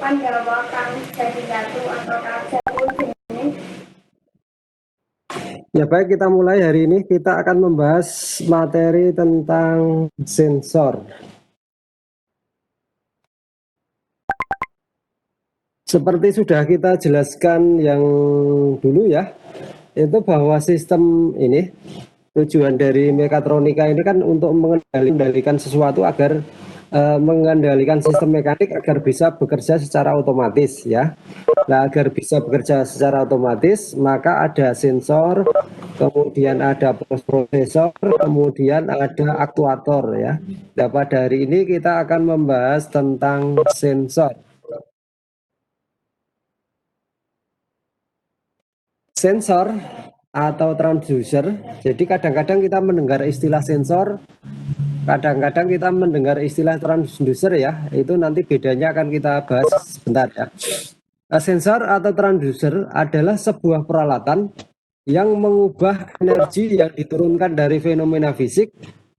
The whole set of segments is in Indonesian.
Pandawa kang jadi datu atau kaca jenis. Ya baik, kita mulai hari ini. Kita akan membahas materi tentang sensor. Seperti sudah kita jelaskan yang dulu ya, itu bahwa sistem ini, tujuan dari mekatronika ini kan untuk mengendalikan sesuatu agar mengendalikan sistem mekanik agar bisa bekerja secara otomatis ya. Nah, agar bisa bekerja secara otomatis, maka ada sensor, kemudian ada prosesor, kemudian ada aktuator ya. Nah, pada hari ini kita akan membahas tentang sensor. Sensor atau transducer. Jadi kadang-kadang kita mendengar istilah sensor, kadang-kadang kita mendengar istilah transducer ya. Itu nanti bedanya akan kita bahas sebentar ya. Sensor atau transducer adalah sebuah peralatan yang mengubah energi yang diturunkan dari fenomena fisik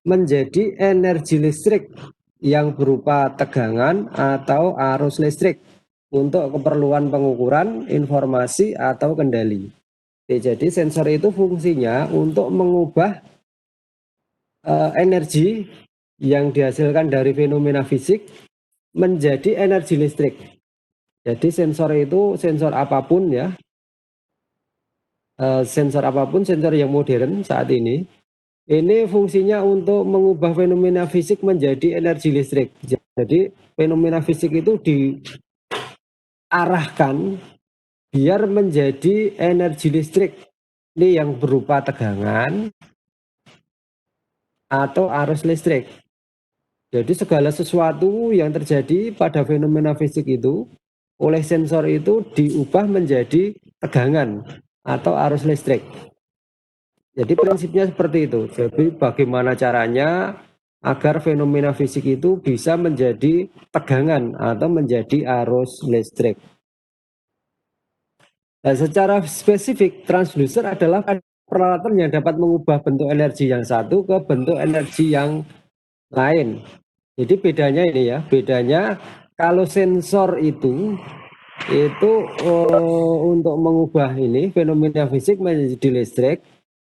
menjadi energi listrik yang berupa tegangan atau arus listrik untuk keperluan pengukuran, informasi, atau kendali. Jadi sensor itu fungsinya untuk mengubah energi yang dihasilkan dari fenomena fisik menjadi energi listrik. Jadi sensor itu sensor apapun ya, sensor apapun, sensor yang modern saat ini fungsinya untuk mengubah fenomena fisik menjadi energi listrik. Jadi fenomena fisik itu diarahkan biar menjadi energi listrik. Ini yang berupa tegangan atau arus listrik. Jadi segala sesuatu yang terjadi pada fenomena fisik itu oleh sensor itu diubah menjadi tegangan atau arus listrik. Jadi prinsipnya seperti itu. Jadi bagaimana caranya agar fenomena fisik itu bisa menjadi tegangan atau menjadi arus listrik. Nah, secara spesifik, transducer adalah peralatan yang dapat mengubah bentuk energi yang satu ke bentuk energi yang lain. Jadi bedanya ini ya, bedanya kalau sensor itu untuk mengubah ini fenomena fisik menjadi listrik.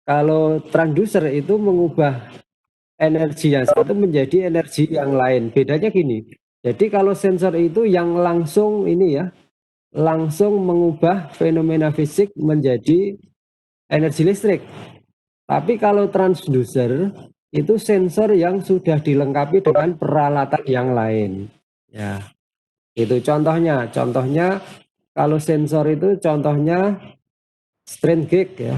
Kalau transducer itu mengubah energi yang satu menjadi energi yang lain. Bedanya gini. Jadi kalau sensor itu yang langsung ini ya, langsung mengubah fenomena fisik menjadi energi listrik. Tapi kalau transducer itu sensor yang sudah dilengkapi dengan peralatan yang lain. Ya, itu contohnya. Contohnya kalau sensor itu contohnya strain gauge ya,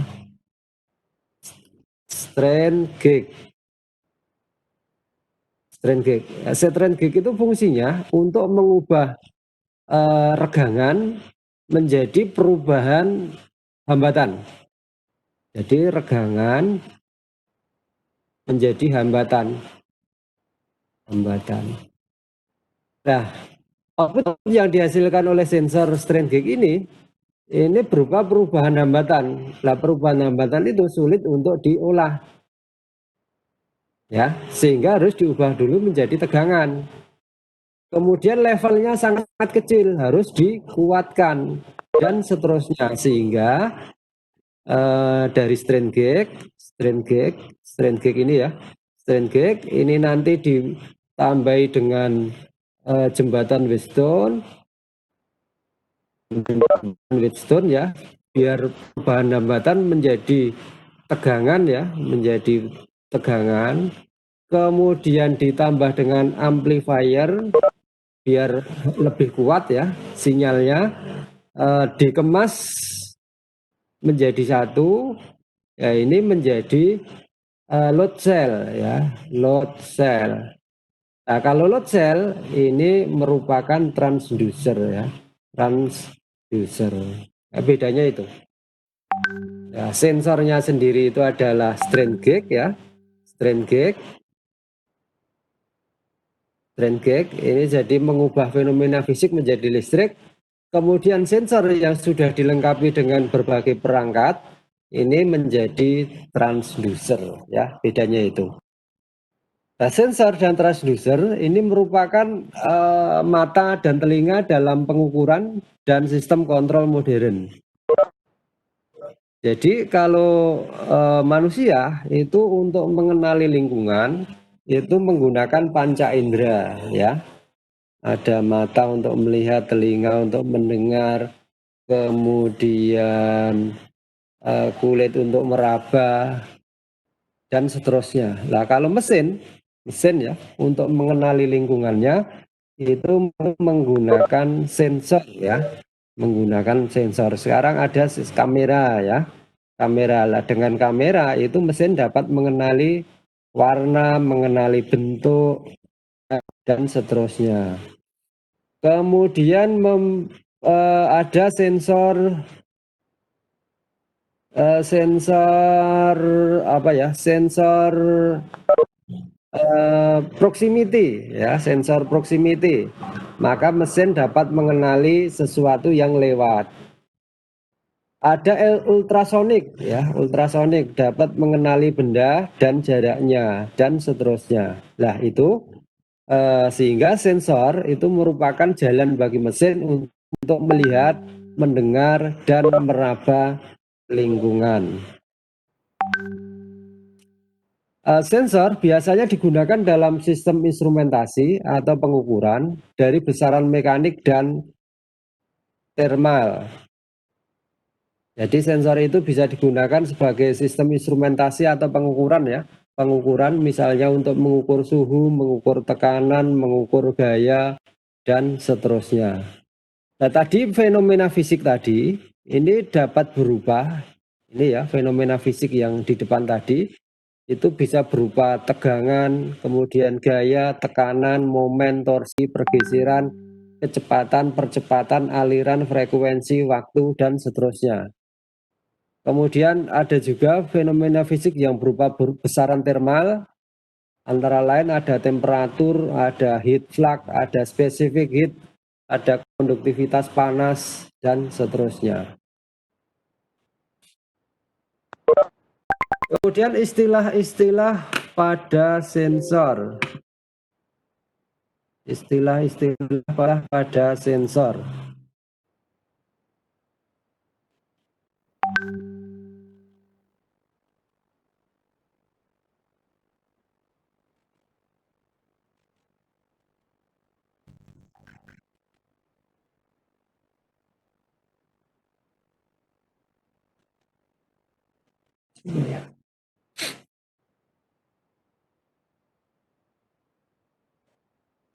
strain gauge. Strain gauge. Strain gauge itu fungsinya untuk mengubah regangan menjadi perubahan hambatan. Jadi regangan menjadi hambatan. Nah, output yang dihasilkan oleh sensor strain gauge ini berupa perubahan hambatan. Nah, perubahan hambatan itu sulit untuk diolah. Ya, sehingga harus diubah dulu menjadi tegangan. Kemudian levelnya sangat kecil, harus dikuatkan dan seterusnya sehingga dari strain gauge ini ya, strain gauge ini nanti ditambahi dengan jembatan Wheatstone ya, biar bahan hambatan menjadi tegangan ya, menjadi tegangan. Kemudian ditambah dengan amplifier biar lebih kuat ya sinyalnya, dikemas menjadi satu ya, ini menjadi load cell ya, load cell. Nah, kalau load cell ini merupakan transducer ya, transducer. Nah, bedanya itu ya, sensornya sendiri itu adalah strain gauge ya, strain gauge ini jadi mengubah fenomena fisik menjadi listrik. Kemudian sensor yang sudah dilengkapi dengan berbagai perangkat ini menjadi transducer ya, bedanya itu. Nah, sensor dan transducer ini merupakan mata dan telinga dalam pengukuran dan sistem kontrol modern. Jadi kalau manusia itu untuk mengenali lingkungan itu menggunakan panca indera, ya. Ada mata untuk melihat, telinga untuk mendengar, kemudian kulit untuk meraba, dan seterusnya. Nah, kalau mesin ya, untuk mengenali lingkungannya itu menggunakan sensor, ya, menggunakan sensor. Sekarang ada kamera, ya, kamera. Lah, dengan kamera itu mesin dapat mengenali warna, mengenali bentuk, dan seterusnya. Kemudian ada sensor apa ya? Sensor proximity, ya, sensor proximity. Maka mesin dapat mengenali sesuatu yang lewat. Ada ultrasonik, ya, ultrasonik dapat mengenali benda dan jaraknya dan seterusnya. Nah, itu sehingga sensor itu merupakan jalan bagi mesin untuk melihat, mendengar, dan meraba lingkungan. Sensor biasanya digunakan dalam sistem instrumentasi atau pengukuran dari besaran mekanik dan termal. Jadi sensor itu bisa digunakan sebagai sistem instrumentasi atau pengukuran, ya. Pengukuran misalnya untuk mengukur suhu, mengukur tekanan, mengukur gaya, dan seterusnya. Nah, tadi fenomena fisik tadi ini dapat berubah. Ini ya, fenomena fisik yang di depan tadi itu bisa berupa tegangan, kemudian gaya, tekanan, momen, torsi, pergeseran, kecepatan, percepatan, aliran, frekuensi, waktu, dan seterusnya. Kemudian ada juga fenomena fisik yang berupa besaran termal, antara lain ada temperatur, ada heat flux, ada specific heat, ada konduktivitas panas, dan seterusnya. Kemudian istilah-istilah pada sensor. Istilah-istilah pada sensor.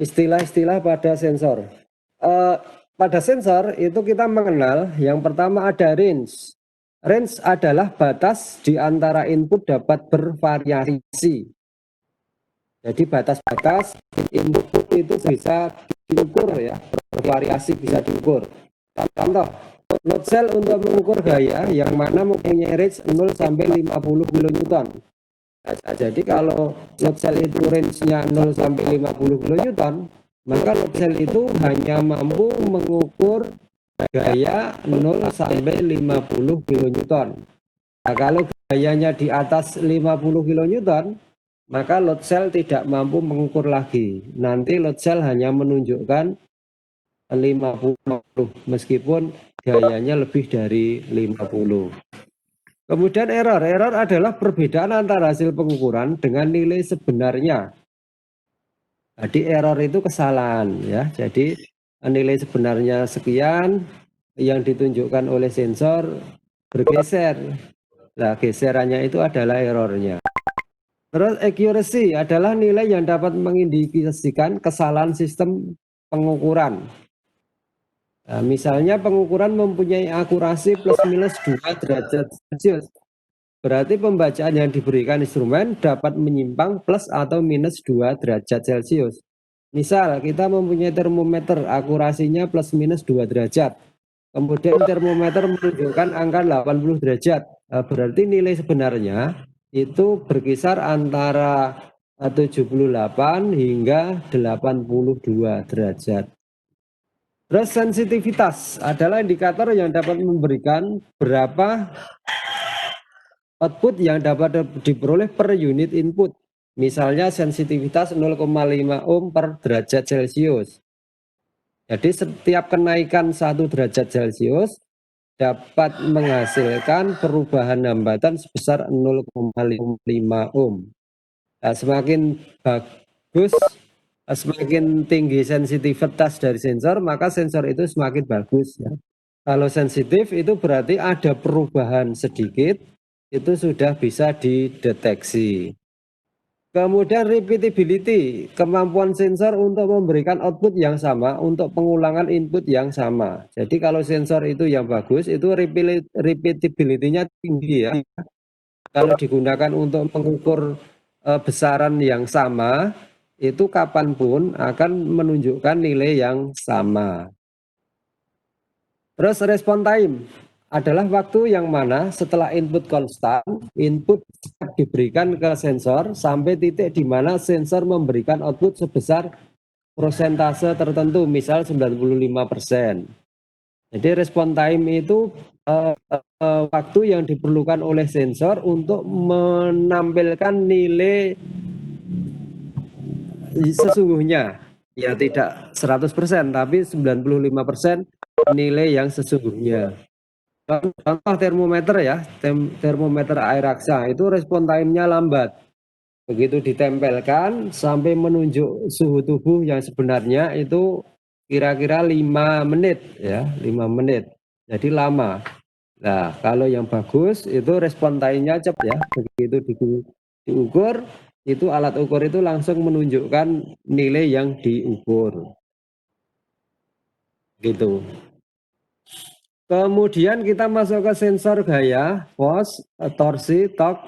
Istilah-istilah pada sensor. Pada sensor itu kita mengenal yang pertama ada range. Range adalah batas di antara input dapat bervariasi. Jadi batas-batas input itu bisa diukur, ya, bervariasi bisa diukur. Contoh, load cell untuk mengukur gaya yang mana mempunyai range 0 sampai 50 kN. Nah, jadi kalau load cell itu range-nya 0 sampai 50 kN, maka load cell itu hanya mampu mengukur gaya 0 sampai 50 kN. Nah, kalau gayanya di atas 50 kN, maka load cell tidak mampu mengukur lagi. Nanti load cell hanya menunjukkan 50 meskipun gayanya lebih dari 50. Kemudian error adalah perbedaan antara hasil pengukuran dengan nilai sebenarnya. Jadi error itu kesalahan, ya. Jadi nilai sebenarnya sekian, yang ditunjukkan oleh sensor bergeser. Nah, geserannya itu adalah errornya. Terus accuracy adalah nilai yang dapat mengindikasikan kesalahan sistem pengukuran. Nah, misalnya pengukuran mempunyai akurasi plus minus 2 derajat Celcius. Berarti pembacaan yang diberikan instrumen dapat menyimpang plus atau minus 2 derajat Celcius. Misal kita mempunyai termometer akurasinya plus minus 2 derajat. Kemudian termometer menunjukkan angka 80 derajat. Berarti nilai sebenarnya itu berkisar antara 78 hingga 82 derajat. Terus sensitivitas adalah indikator yang dapat memberikan berapa output yang dapat diperoleh per unit input. Misalnya sensitivitas 0,5 ohm per derajat Celcius. Jadi setiap kenaikan 1 derajat Celcius dapat menghasilkan perubahan hambatan sebesar 0,5 ohm. Nah, semakin bagus, semakin tinggi sensitivitas dari sensor, maka sensor itu semakin bagus. Ya. Kalau sensitif itu berarti ada perubahan sedikit, itu sudah bisa dideteksi. Kemudian repeatability, kemampuan sensor untuk memberikan output yang sama untuk pengulangan input yang sama. Jadi kalau sensor itu yang bagus, itu repeatability-nya tinggi ya. Kalau digunakan untuk mengukur besaran yang sama, itu kapanpun akan menunjukkan nilai yang sama. Terus respon time adalah waktu yang mana setelah input konstan, input diberikan ke sensor sampai titik di mana sensor memberikan output sebesar persentase tertentu, misal 95%. Jadi respon time itu waktu yang diperlukan oleh sensor untuk menampilkan nilai sesungguhnya. Ya tidak 100%, tapi 95% nilai yang sesungguhnya. Contoh termometer ya, termometer air raksa itu respon time-nya lambat. Begitu ditempelkan sampai menunjuk suhu tubuh yang sebenarnya itu kira-kira 5 menit ya, 5 menit. Jadi lama. Nah, kalau yang bagus itu respon time-nya cepat ya. Begitu diukur, itu alat ukur itu langsung menunjukkan nilai yang diukur. Gitu. Kemudian kita masuk ke sensor gaya, force, torsi, torque,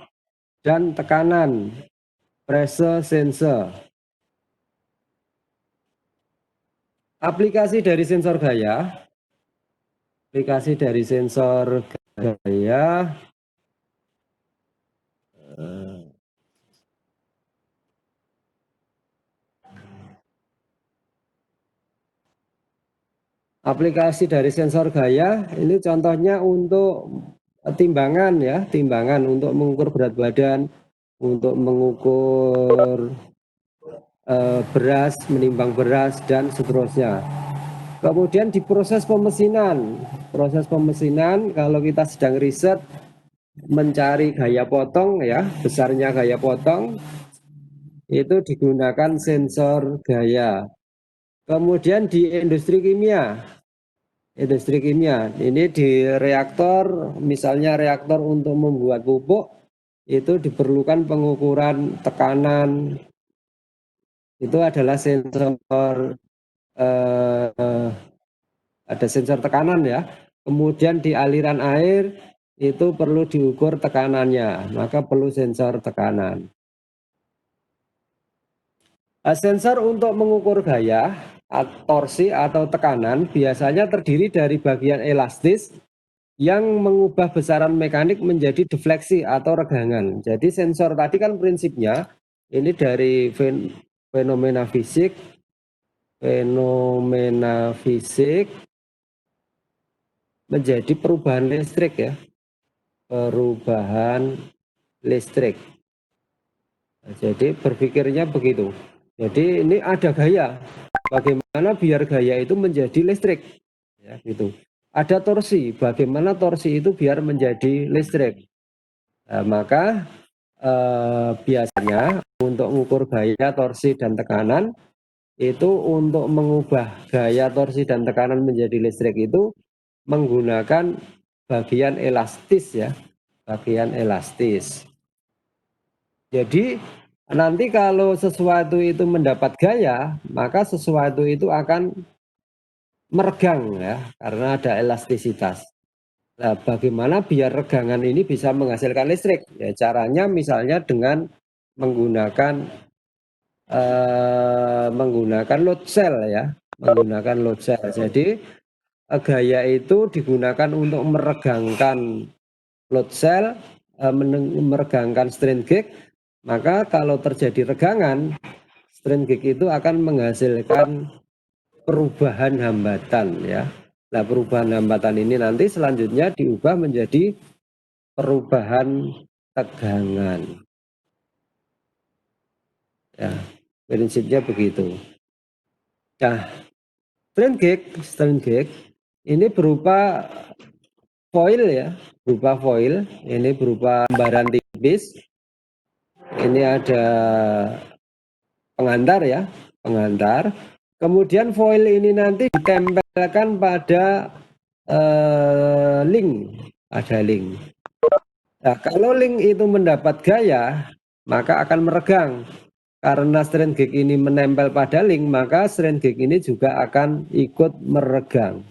dan tekanan, pressure sensor. Aplikasi dari sensor gaya, aplikasi dari sensor gaya ini contohnya untuk timbangan ya, timbangan untuk mengukur berat badan, untuk mengukur beras, menimbang beras dan seterusnya. Kemudian di proses pemesinan kalau kita sedang riset mencari gaya potong ya, besarnya gaya potong itu digunakan sensor gaya. Kemudian di industri kimia ini di reaktor, misalnya reaktor untuk membuat pupuk itu diperlukan pengukuran tekanan, itu adalah sensor ada sensor tekanan ya. Kemudian di aliran air itu perlu diukur tekanannya, maka perlu sensor tekanan. Sensor untuk mengukur gaya, torsi atau tekanan biasanya terdiri dari bagian elastis yang mengubah besaran mekanik menjadi defleksi atau regangan. Jadi sensor tadi kan prinsipnya ini dari fenomena fisik menjadi perubahan listrik ya. Perubahan listrik. Jadi berpikirnya begitu. Jadi ini ada gaya. Bagaimana biar gaya itu menjadi listrik. Ya, gitu. Ada torsi. Bagaimana torsi itu biar menjadi listrik. Nah, maka biasanya untuk mengukur gaya, torsi, dan tekanan itu untuk mengubah gaya, torsi, dan tekanan menjadi listrik itu menggunakan bagian elastis ya, bagian elastis. Jadi nanti kalau sesuatu itu mendapat gaya, maka sesuatu itu akan meregang ya, karena ada elastisitas. Nah, bagaimana biar regangan ini bisa menghasilkan listrik? Ya, caranya misalnya dengan menggunakan load cell ya, menggunakan load cell. Jadi gaya itu digunakan untuk meregangkan load cell, meregangkan strain gauge. Maka kalau terjadi regangan, strain gauge itu akan menghasilkan perubahan hambatan ya. Nah, perubahan hambatan ini nanti selanjutnya diubah menjadi perubahan tegangan. Ya, prinsipnya begitu. Nah, strain gauge ini berupa foil ya, berupa foil. Ini berupa lembaran tipis. Ini ada pengantar ya, pengantar. Kemudian foil ini nanti ditempelkan pada link, ada link. Nah, kalau link itu mendapat gaya, maka akan meregang. Karena strain gauge ini menempel pada link, maka strain gauge ini juga akan ikut meregang.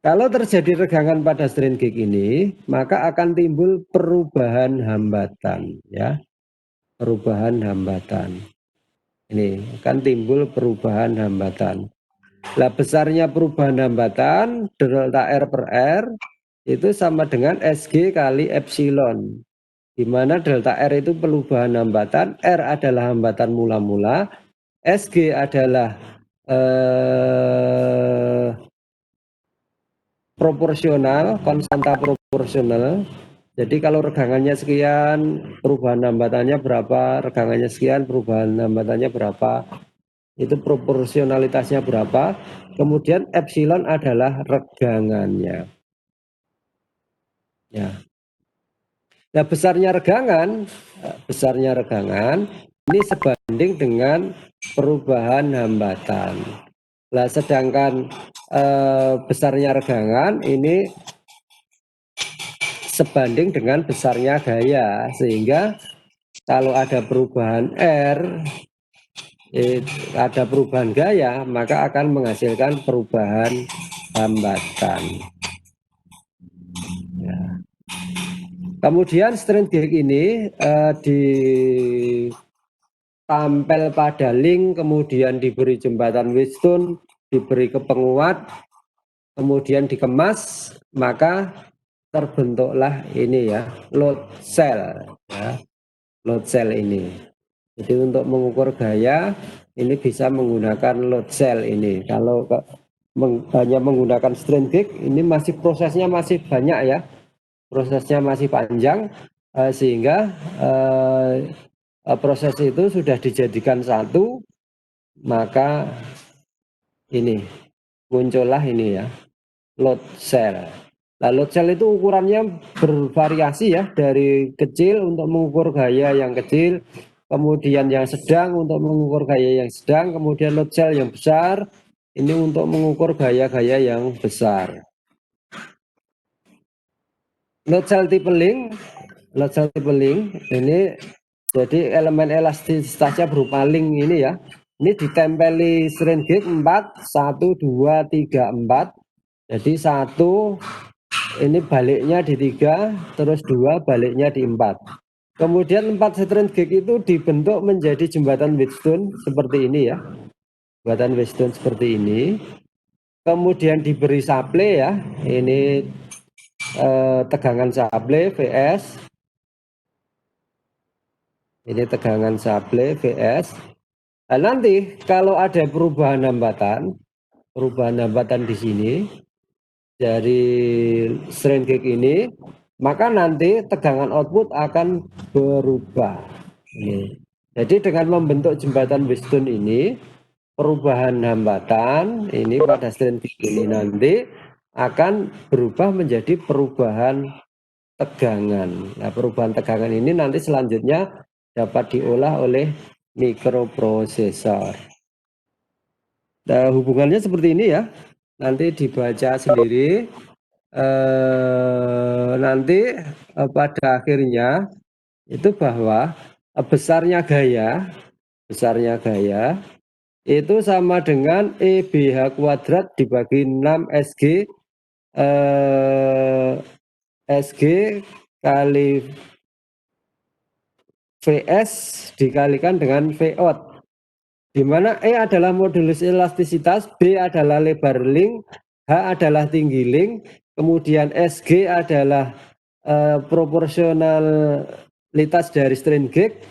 Kalau terjadi regangan pada strain gauge ini, maka akan timbul perubahan hambatan, ya, perubahan hambatan. Ini akan timbul perubahan hambatan. Nah, besarnya perubahan hambatan delta R per R itu sama dengan SG kali epsilon, di mana delta R itu perubahan hambatan, R adalah hambatan mula-mula, SG adalah proporsional, konstanta proporsional. Jadi kalau regangannya sekian, perubahan hambatannya berapa, regangannya sekian, perubahan hambatannya berapa, itu proporsionalitasnya berapa. Kemudian epsilon adalah regangannya. Ya. Nah, besarnya regangan ini sebanding dengan perubahan hambatan. Nah, sedangkan besarnya regangan ini sebanding dengan besarnya gaya, sehingga kalau ada perubahan R, ada perubahan gaya, maka akan menghasilkan perubahan hambatan. Ya. Kemudian strain gauge ini ditampel pada link, kemudian diberi jembatan Wheatstone, diberi kepenguat, kemudian dikemas, maka terbentuklah ini ya, load cell, ya, load cell ini. Jadi untuk mengukur gaya ini bisa menggunakan load cell ini. Kalau hanya menggunakan strain gauge ini masih prosesnya masih banyak ya, prosesnya masih panjang, sehingga proses itu sudah dijadikan satu, maka ini muncullah ini ya, load cell. Nah, load cell itu ukurannya bervariasi ya, dari kecil untuk mengukur gaya yang kecil, kemudian yang sedang untuk mengukur gaya yang sedang, kemudian load cell yang besar ini untuk mengukur gaya-gaya yang besar. Load cell tipe link ini jadi elemen elastisitasnya berupa link ini ya. Ini ditempeli strain gauge 4, 1, 2, 3, 4. Jadi 1 ini baliknya di 3, terus 2 baliknya di 4. Kemudian 4 strain gauge itu dibentuk menjadi jembatan Wheatstone seperti ini ya. Jembatan Wheatstone seperti ini. Kemudian diberi supply ya. Ini tegangan supply Vs. Ini tegangan supply Vs. Nah, nanti kalau ada perubahan hambatan di sini dari strain gauge ini, maka nanti tegangan output akan berubah. Jadi dengan membentuk jembatan Wheatstone ini, perubahan hambatan ini pada strain gauge ini nanti akan berubah menjadi perubahan tegangan. Nah, perubahan tegangan ini nanti selanjutnya dapat diolah oleh mikroprosesor. Nah, hubungannya seperti ini ya. Nanti dibaca sendiri. Nanti pada akhirnya itu bahwa besarnya gaya itu sama dengan EBH kuadrat dibagi 6 SG kali Vs dikalikan dengan Vout, di mana E adalah modulus elastisitas, B adalah lebar link, H adalah tinggi link, kemudian SG adalah proporsionalitas dari strain gauge,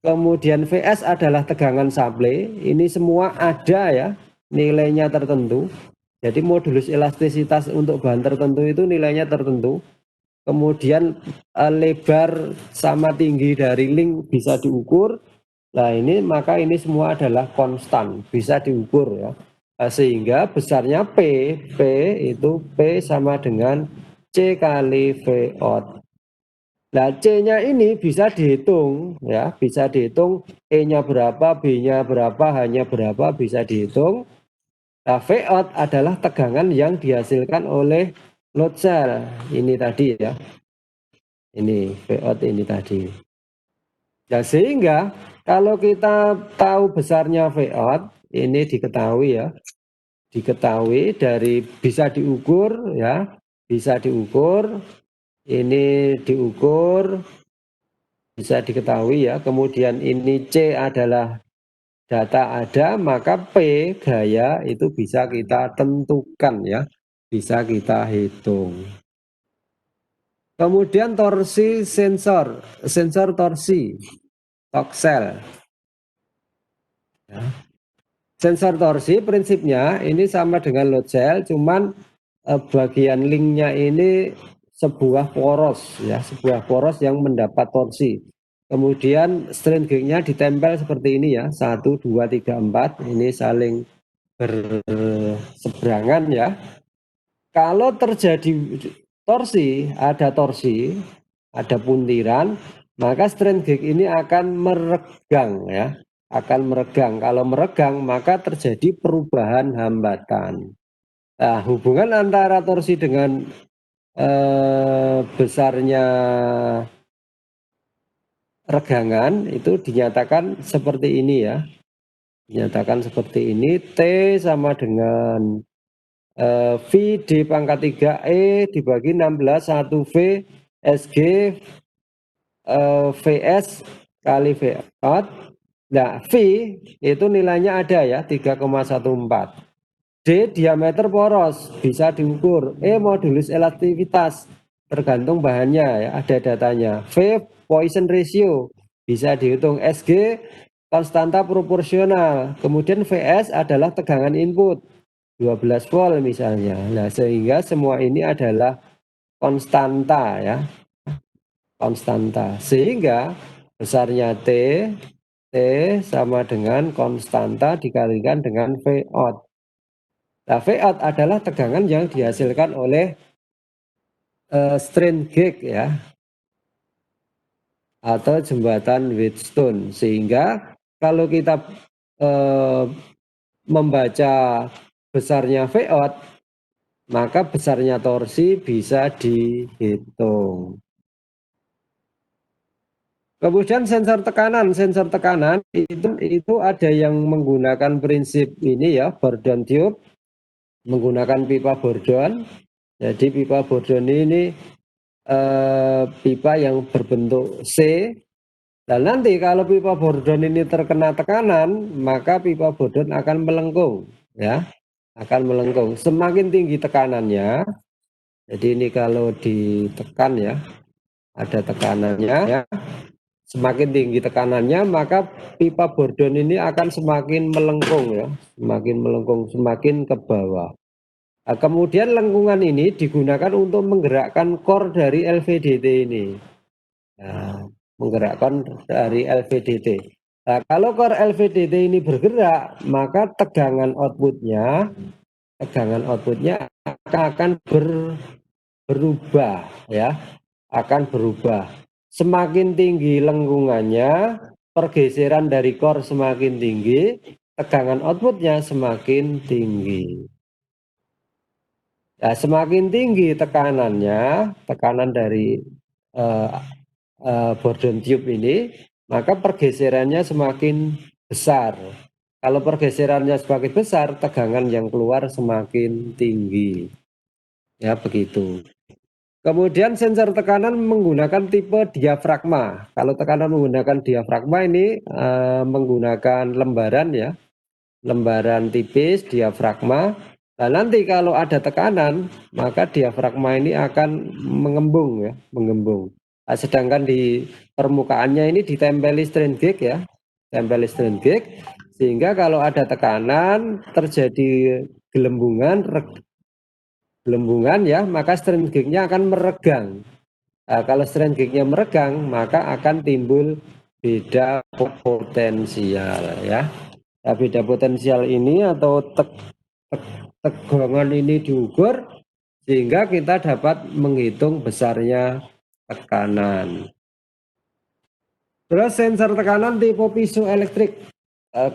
kemudian Vs adalah tegangan supply. Ini semua ada ya, nilainya tertentu. Jadi modulus elastisitas untuk bahan tertentu itu nilainya tertentu. Kemudian lebar sama tinggi dari link bisa diukur, Nah ini maka ini semua adalah konstan, bisa diukur ya. Nah, sehingga besarnya P itu P sama dengan C kali V out. Nah C-nya ini bisa dihitung ya, bisa dihitung E-nya berapa, B-nya berapa, H-nya berapa, bisa dihitung. Nah, V out adalah tegangan yang dihasilkan oleh load cell ini tadi ya. Ini V out ini tadi. Nah, sehingga kalau kita tahu besarnya V out, ini diketahui ya, diketahui dari bisa diukur ya, bisa diukur, ini diukur, bisa diketahui ya. Kemudian ini C adalah data ada, maka P gaya itu bisa kita tentukan ya, bisa kita hitung. Kemudian torsi sensor, sensor torsi, toksel. Ya. Sensor torsi prinsipnya ini sama dengan load cell, cuman bagian linknya ini sebuah poros ya, sebuah poros yang mendapat torsi. Kemudian strain gauge-nya ditempel seperti ini ya, 1, 2, 3, 4, ini saling berseberangan ya. Kalau terjadi torsi, ada puntiran, maka strain gauge ini akan meregang ya, akan meregang. Kalau meregang maka terjadi perubahan hambatan. Nah, hubungan antara torsi dengan besarnya regangan itu dinyatakan seperti ini ya. Dinyatakan seperti ini, T sama dengan V D pangkat 3E dibagi 16 1V SG VS kali V out. Nah, V itu nilainya ada ya, 3,14. D diameter poros bisa diukur. E modulus elastisitas tergantung bahannya ya, ada datanya. V Poisson ratio bisa dihitung. SG konstanta proporsional. Kemudian VS adalah tegangan input 12 volt misalnya. Nah, sehingga semua ini adalah konstanta ya. Konstanta. Sehingga besarnya T sama dengan konstanta dikalikan dengan V out. Nah, V out adalah tegangan yang dihasilkan oleh strain gauge ya, atau jembatan Wheatstone. Sehingga kalau kita membaca besarnya V out, maka besarnya torsi bisa dihitung. Kemudian sensor tekanan itu ada yang menggunakan prinsip ini ya, Bourdon tube, menggunakan pipa Bourdon. Jadi pipa Bourdon ini pipa yang berbentuk C. Dan nanti kalau pipa Bourdon ini terkena tekanan, maka pipa Bourdon akan melengkung ya, akan melengkung. Semakin tinggi tekanannya, jadi ini kalau ditekan ya, ada tekanannya ya. Semakin tinggi tekanannya, maka pipa Bourdon ini akan semakin melengkung ya, semakin melengkung, semakin ke bawah. Nah, kemudian lengkungan ini digunakan untuk menggerakkan core dari LVDT ini. Nah, menggerakkan dari LVDT. Nah, kalau core LVDT ini bergerak, maka tegangan outputnya akan berubah ya, akan berubah. Semakin tinggi lengkungannya, pergeseran dari core semakin tinggi, tegangan outputnya semakin tinggi. Nah, semakin tinggi tekanannya, tekanan dari Bourdon tube ini, maka pergeserannya semakin besar. Kalau pergeserannya semakin besar, tegangan yang keluar semakin tinggi. Ya, begitu. Kemudian sensor tekanan menggunakan tipe diafragma. Kalau tekanan menggunakan diafragma ini menggunakan lembaran ya, lembaran tipis diafragma. Nah, nanti kalau ada tekanan, maka diafragma ini akan mengembung ya, mengembung. Nah, sedangkan di permukaannya ini ditempeli strain gauge ya, tempeli strain gauge, sehingga kalau ada tekanan terjadi gelembungan ya, maka strain gauge-nya akan meregang. Nah, kalau strain gauge-nya meregang, maka akan timbul beda potensial ya. Nah, beda potensial ini atau tegangan ini diukur sehingga kita dapat menghitung besarnya tekanan. Terus sensor tekanan tipe piezoelektrik.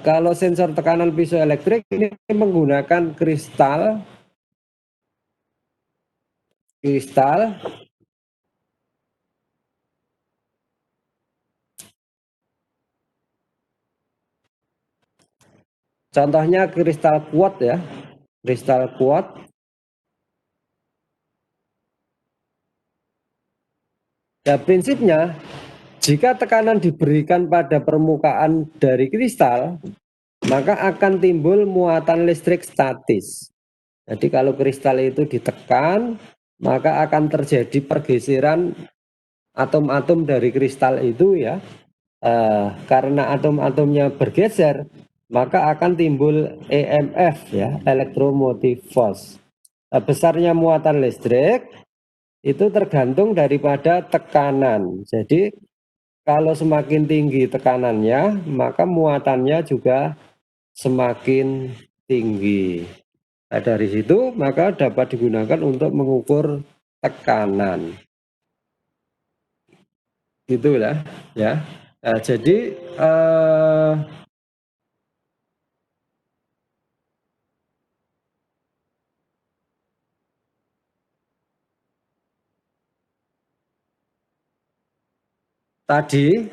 Kalau sensor tekanan piezoelektrik ini menggunakan kristal contohnya kristal kuat ya, kristal kuat. Ya, prinsipnya jika tekanan diberikan pada permukaan dari kristal, maka akan timbul muatan listrik statis. Jadi kalau kristal itu ditekan, maka akan terjadi pergeseran atom-atom dari kristal itu ya. Karena atom-atomnya bergeser, maka akan timbul EMF ya, elektromotive force. Besarnya muatan listrik itu tergantung daripada tekanan. Jadi kalau semakin tinggi tekanannya, maka muatannya juga semakin tinggi. Nah, dari situ maka dapat digunakan untuk mengukur tekanan. Gitulah ya. Nah, jadi tadi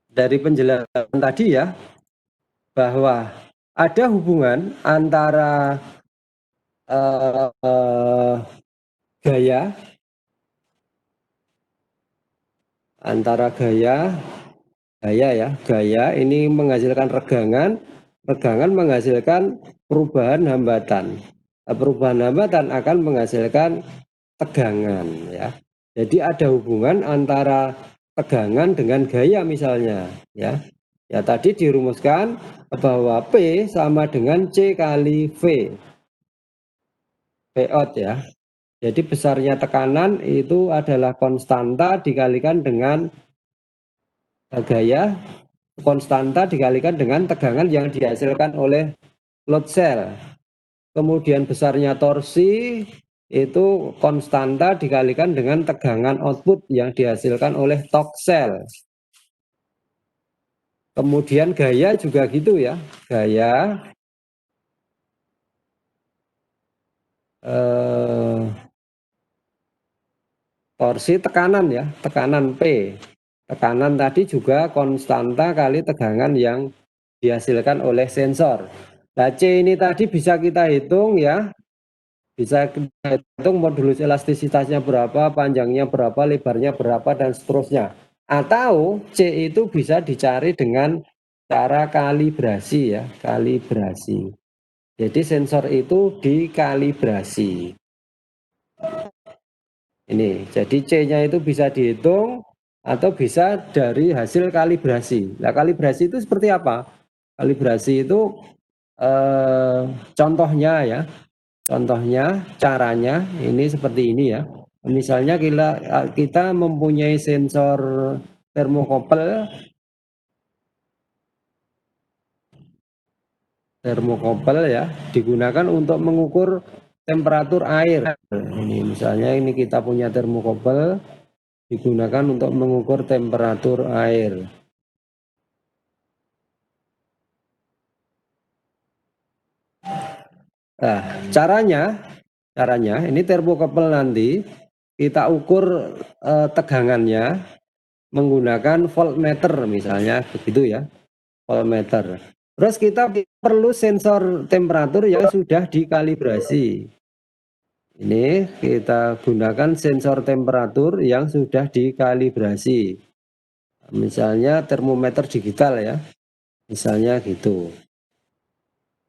dari penjelasan tadi ya, bahwa ada hubungan antara gaya ini menghasilkan regangan menghasilkan perubahan hambatan. Perubahan hambatan akan menghasilkan tegangan ya. Jadi ada hubungan antara tegangan dengan gaya misalnya ya. Ya tadi dirumuskan bahwa P sama dengan C kali V. V out ya. Jadi besarnya tekanan itu adalah konstanta dikalikan dengan gaya, konstanta dikalikan dengan tegangan yang dihasilkan oleh load cell. Kemudian besarnya torsi itu konstanta dikalikan dengan tegangan output yang dihasilkan oleh torque cell. Kemudian gaya juga gitu ya, gaya torsi tekanan ya, tekanan P. Tekanan tadi juga konstanta kali tegangan yang dihasilkan oleh sensor. Nah, C ini tadi bisa kita hitung ya. Bisa kita hitung modulus elastisitasnya berapa, panjangnya berapa, lebarnya berapa, dan seterusnya. Atau C itu bisa dicari dengan cara kalibrasi ya, kalibrasi. Jadi sensor itu dikalibrasi. Ini, jadi C-nya itu bisa dihitung atau bisa dari hasil kalibrasi. Nah, kalibrasi itu seperti apa? Kalibrasi itu contohnya ya, contohnya caranya ini seperti ini ya. Misalnya kita mempunyai sensor termokopel ya, digunakan untuk mengukur temperatur air. Ini misalnya ini kita punya termokopel digunakan untuk mengukur temperatur air. Nah, caranya ini termokopel nanti kita ukur tegangannya menggunakan voltmeter misalnya begitu ya, voltmeter. Terus kita perlu sensor temperatur yang sudah dikalibrasi. Ini kita gunakan sensor temperatur yang sudah dikalibrasi. Misalnya termometer digital ya, misalnya gitu.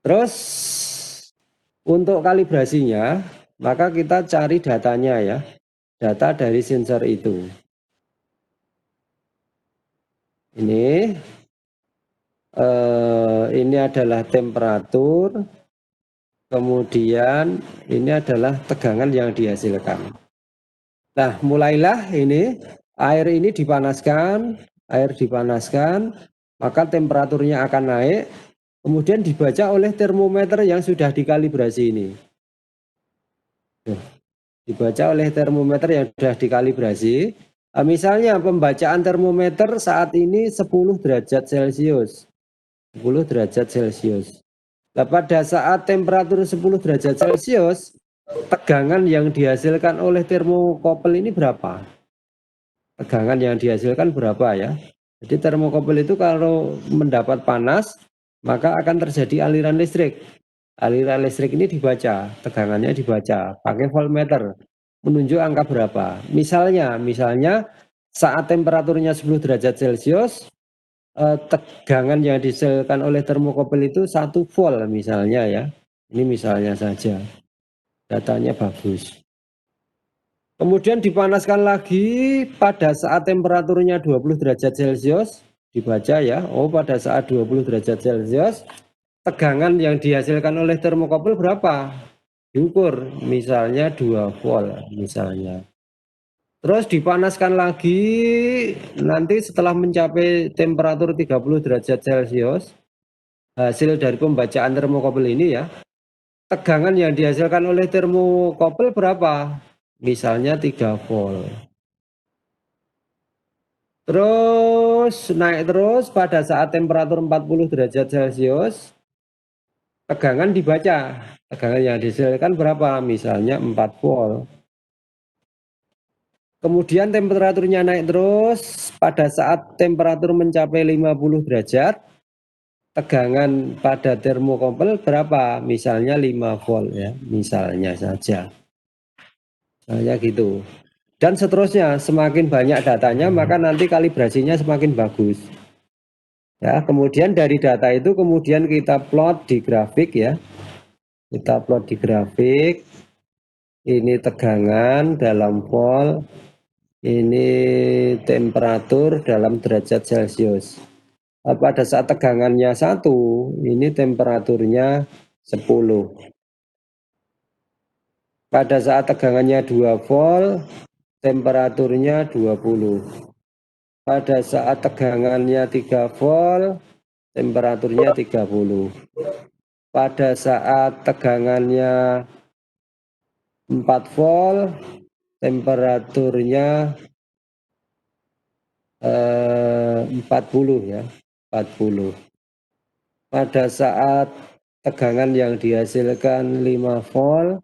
Terus untuk kalibrasinya, maka kita cari datanya ya, data dari sensor itu. Ini adalah temperatur, kemudian ini adalah tegangan yang dihasilkan. Nah, mulailah ini air ini dipanaskan, Air dipanaskan, maka temperaturnya akan naik, kemudian dibaca oleh termometer yang sudah dikalibrasi ini. Dibaca oleh termometer yang sudah dikalibrasi. Misalnya pembacaan termometer saat ini 10 derajat Celcius. 10 derajat Celcius. Nah, pada saat temperatur 10 derajat Celcius, tegangan yang dihasilkan oleh termokopel ini berapa? Tegangan yang dihasilkan berapa ya? Jadi termokopel itu kalau mendapat panas, maka akan terjadi aliran listrik. Aliran listrik ini dibaca, tegangannya dibaca pakai voltmeter, menunjuk angka berapa. Misalnya saat temperaturnya 10 derajat Celcius, tegangan yang dihasilkan oleh termokopel itu 1 volt misalnya ya. Ini misalnya saja, datanya bagus. Kemudian dipanaskan lagi pada saat temperaturnya 20 derajat Celcius, dibaca ya, pada saat 20 derajat Celcius, tegangan yang dihasilkan oleh termokopel berapa? Diukur, misalnya 2 volt misalnya. Terus dipanaskan lagi, nanti setelah mencapai temperatur 30 derajat Celcius, hasil dari pembacaan termokopel ini ya, tegangan yang dihasilkan oleh termokopel berapa? Misalnya 3 volt. Terus naik terus pada saat temperatur 40 derajat Celcius, tegangan dibaca. Tegangan yang dihasilkan berapa? Misalnya 4 volt. Kemudian temperaturnya naik terus pada saat temperatur mencapai 50 derajat, tegangan pada termokopel berapa? Misalnya 5 volt ya, misalnya saja. Misalnya gitu. Dan seterusnya, semakin banyak datanya maka nanti kalibrasinya semakin bagus. Ya, kemudian dari data itu kemudian kita plot di grafik ya. Kita plot di grafik. Ini tegangan dalam volt, ini temperatur dalam derajat Celcius. Pada saat tegangannya 1, ini temperaturnya 10. Pada saat tegangannya 2 volt, temperaturnya 20. Pada saat tegangannya 3 volt, temperaturnya 30. Pada saat tegangannya 4 volt, temperaturnya 40 ya, 40. Pada saat tegangan yang dihasilkan 5 volt,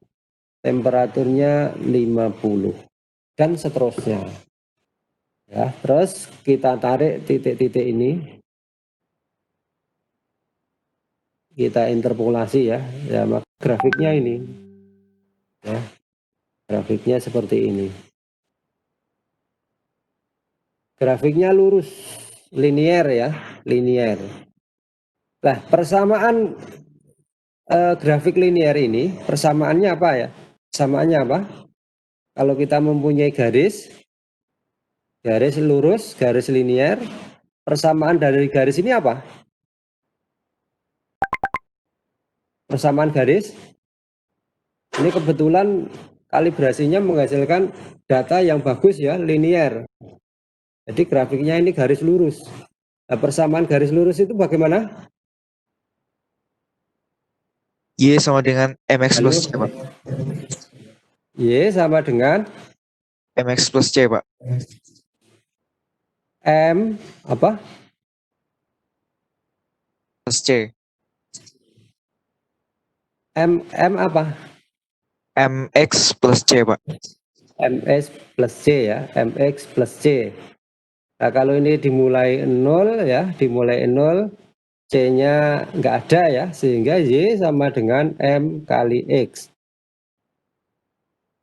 temperaturnya 50 dan seterusnya. Ya, terus kita tarik titik-titik ini, kita interpolasi ya. Ya, maka grafiknya ini. Ya. Grafiknya seperti ini. Grafiknya lurus, linier ya, linier. Nah, persamaan grafik linier ini, persamaannya apa ya? Persamaannya apa? Kalau kita mempunyai garis lurus, garis linier, persamaan dari garis ini apa? Persamaan garis. Ini kebetulan kalibrasinya menghasilkan data yang bagus ya, linier. Jadi grafiknya ini garis lurus. Nah, persamaan garis lurus itu bagaimana? Y sama dengan MX Halo? plus C, Pak. Y sama dengan MX plus C, Pak. M apa? Plus C. M apa? MX plus C, Pak. MS plus C ya, MX plus C. Nah, kalau ini dimulai 0 ya, dimulai 0, C-nya nggak ada ya, sehingga Y sama dengan M kali X.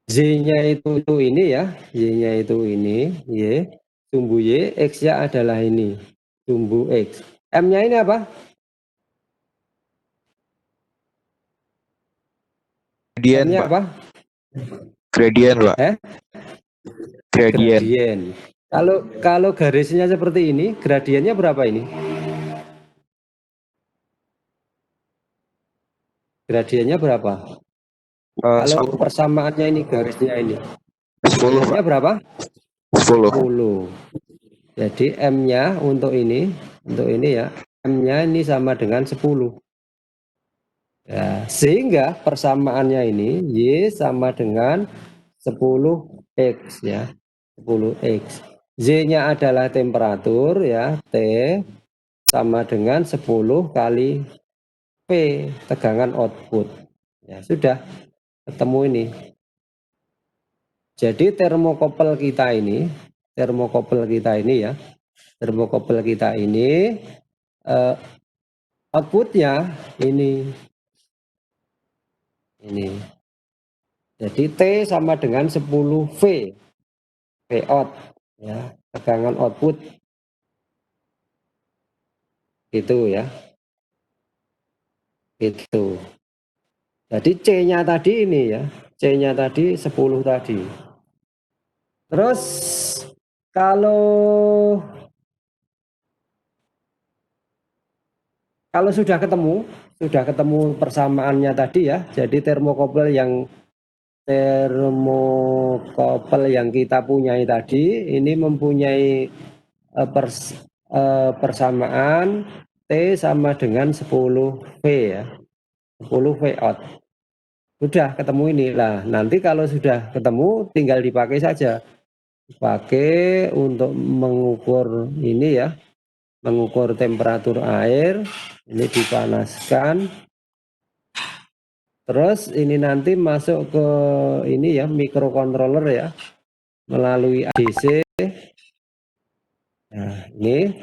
Z-nya itu ini ya, Y-nya itu ini, Y, sumbu Y, X-nya adalah ini, sumbu X. M-nya ini apa? Gradien, M-nya Pak. apa? Gradien, Pak. Gradien. Gradien. Kalau garisnya seperti ini, gradiennya berapa ini? Gradiennya berapa? Kalau 10, persamaannya ini garisnya ini. 10, Gradiennya Pak. berapa? 10. 10. Jadi M-nya untuk ini ya, M-nya ini sama dengan 10. Ya, sehingga persamaannya ini Y sama dengan 10X ya. 10X. Z-nya adalah temperatur ya, T sama dengan 10 kali P, tegangan output. Ya, sudah ketemu ini. Jadi termokopel kita ini ya, termokopel kita ini outputnya ini. Jadi T sama dengan 10 V out ya, tegangan output gitu ya. Itu. Jadi C-nya tadi ini ya, C-nya tadi 10 tadi. Terus kalau sudah ketemu persamaannya tadi ya, jadi termokopel yang kita punyai tadi ini mempunyai persamaan T sama dengan 10 V ya, 10 V out. Sudah ketemu ini lah. Nanti kalau sudah ketemu tinggal dipakai saja, pakai untuk mengukur ini ya, mengukur temperatur air. Ini dipanaskan, terus ini nanti masuk ke ini ya, microcontroller ya, melalui ADC. Nah ini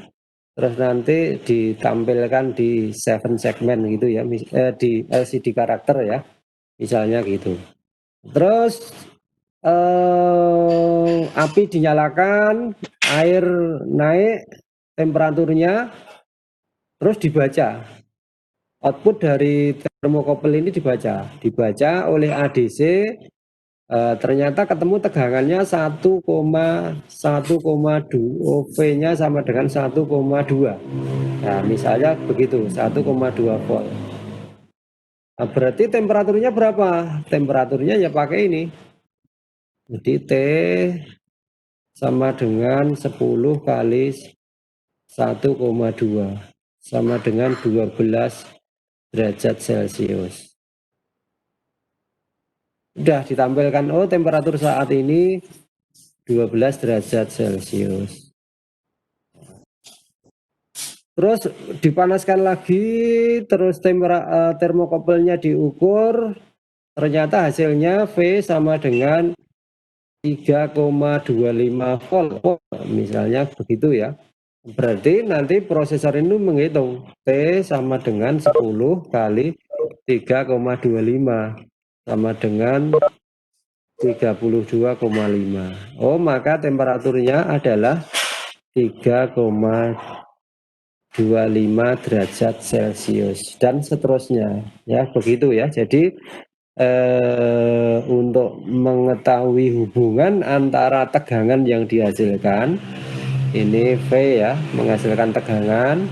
terus nanti ditampilkan di 7 segmen gitu ya, di LCD karakter ya, misalnya gitu. Terus api dinyalakan, air naik temperaturnya, terus dibaca. Output dari termokopel ini dibaca oleh ADC. Ternyata ketemu tegangannya 1,2, V-nya sama dengan 1,2. Nah, misalnya begitu, 1,2 volt. Nah, berarti temperaturnya berapa? Temperaturnya ya pakai ini. Jadi T sama dengan 10 kali 1,2 sama dengan 12 derajat Celcius. Sudah ditampilkan, oh temperatur saat ini 12 derajat Celcius. Terus dipanaskan lagi, terus termokopelnya diukur, ternyata hasilnya V sama dengan 3,25 volt, misalnya begitu ya. Berarti nanti prosesor ini menghitung T sama dengan 10 kali 3,25 sama dengan 32,5. Oh, maka temperaturnya adalah 3,25 derajat Celcius dan seterusnya ya, begitu ya. Jadi untuk mengetahui hubungan antara tegangan yang dihasilkan ini V ya, menghasilkan tegangan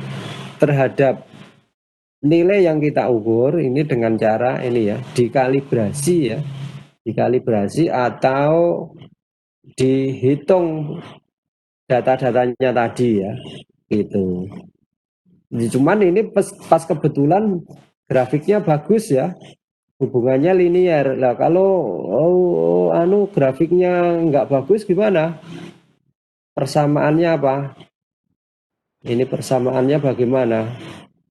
terhadap nilai yang kita ukur ini dengan cara ini ya, dikalibrasi ya, dikalibrasi atau dihitung data-datanya tadi ya, gitu. Cuman ini pas kebetulan grafiknya bagus ya, hubungannya linear. Lah kalau grafiknya nggak bagus gimana? Persamaannya apa? Ini persamaannya bagaimana?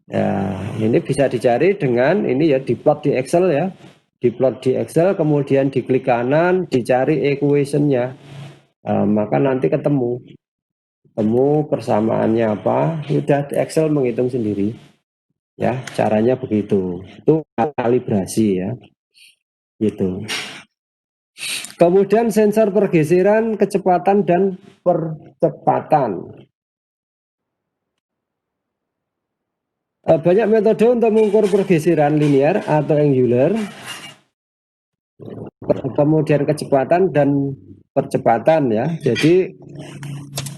Ya, ini bisa dicari dengan ini ya, diplot di Excel ya. Diplot di Excel, kemudian diklik kanan, dicari equationnya. Maka nanti ketemu persamaannya apa, sudah Excel menghitung sendiri ya, caranya begitu. Itu kalibrasi ya, gitu. Kemudian sensor pergeseran, kecepatan dan percepatan. Banyak metode untuk mengukur pergeseran linear atau angular, kemudian kecepatan dan percepatan ya. Jadi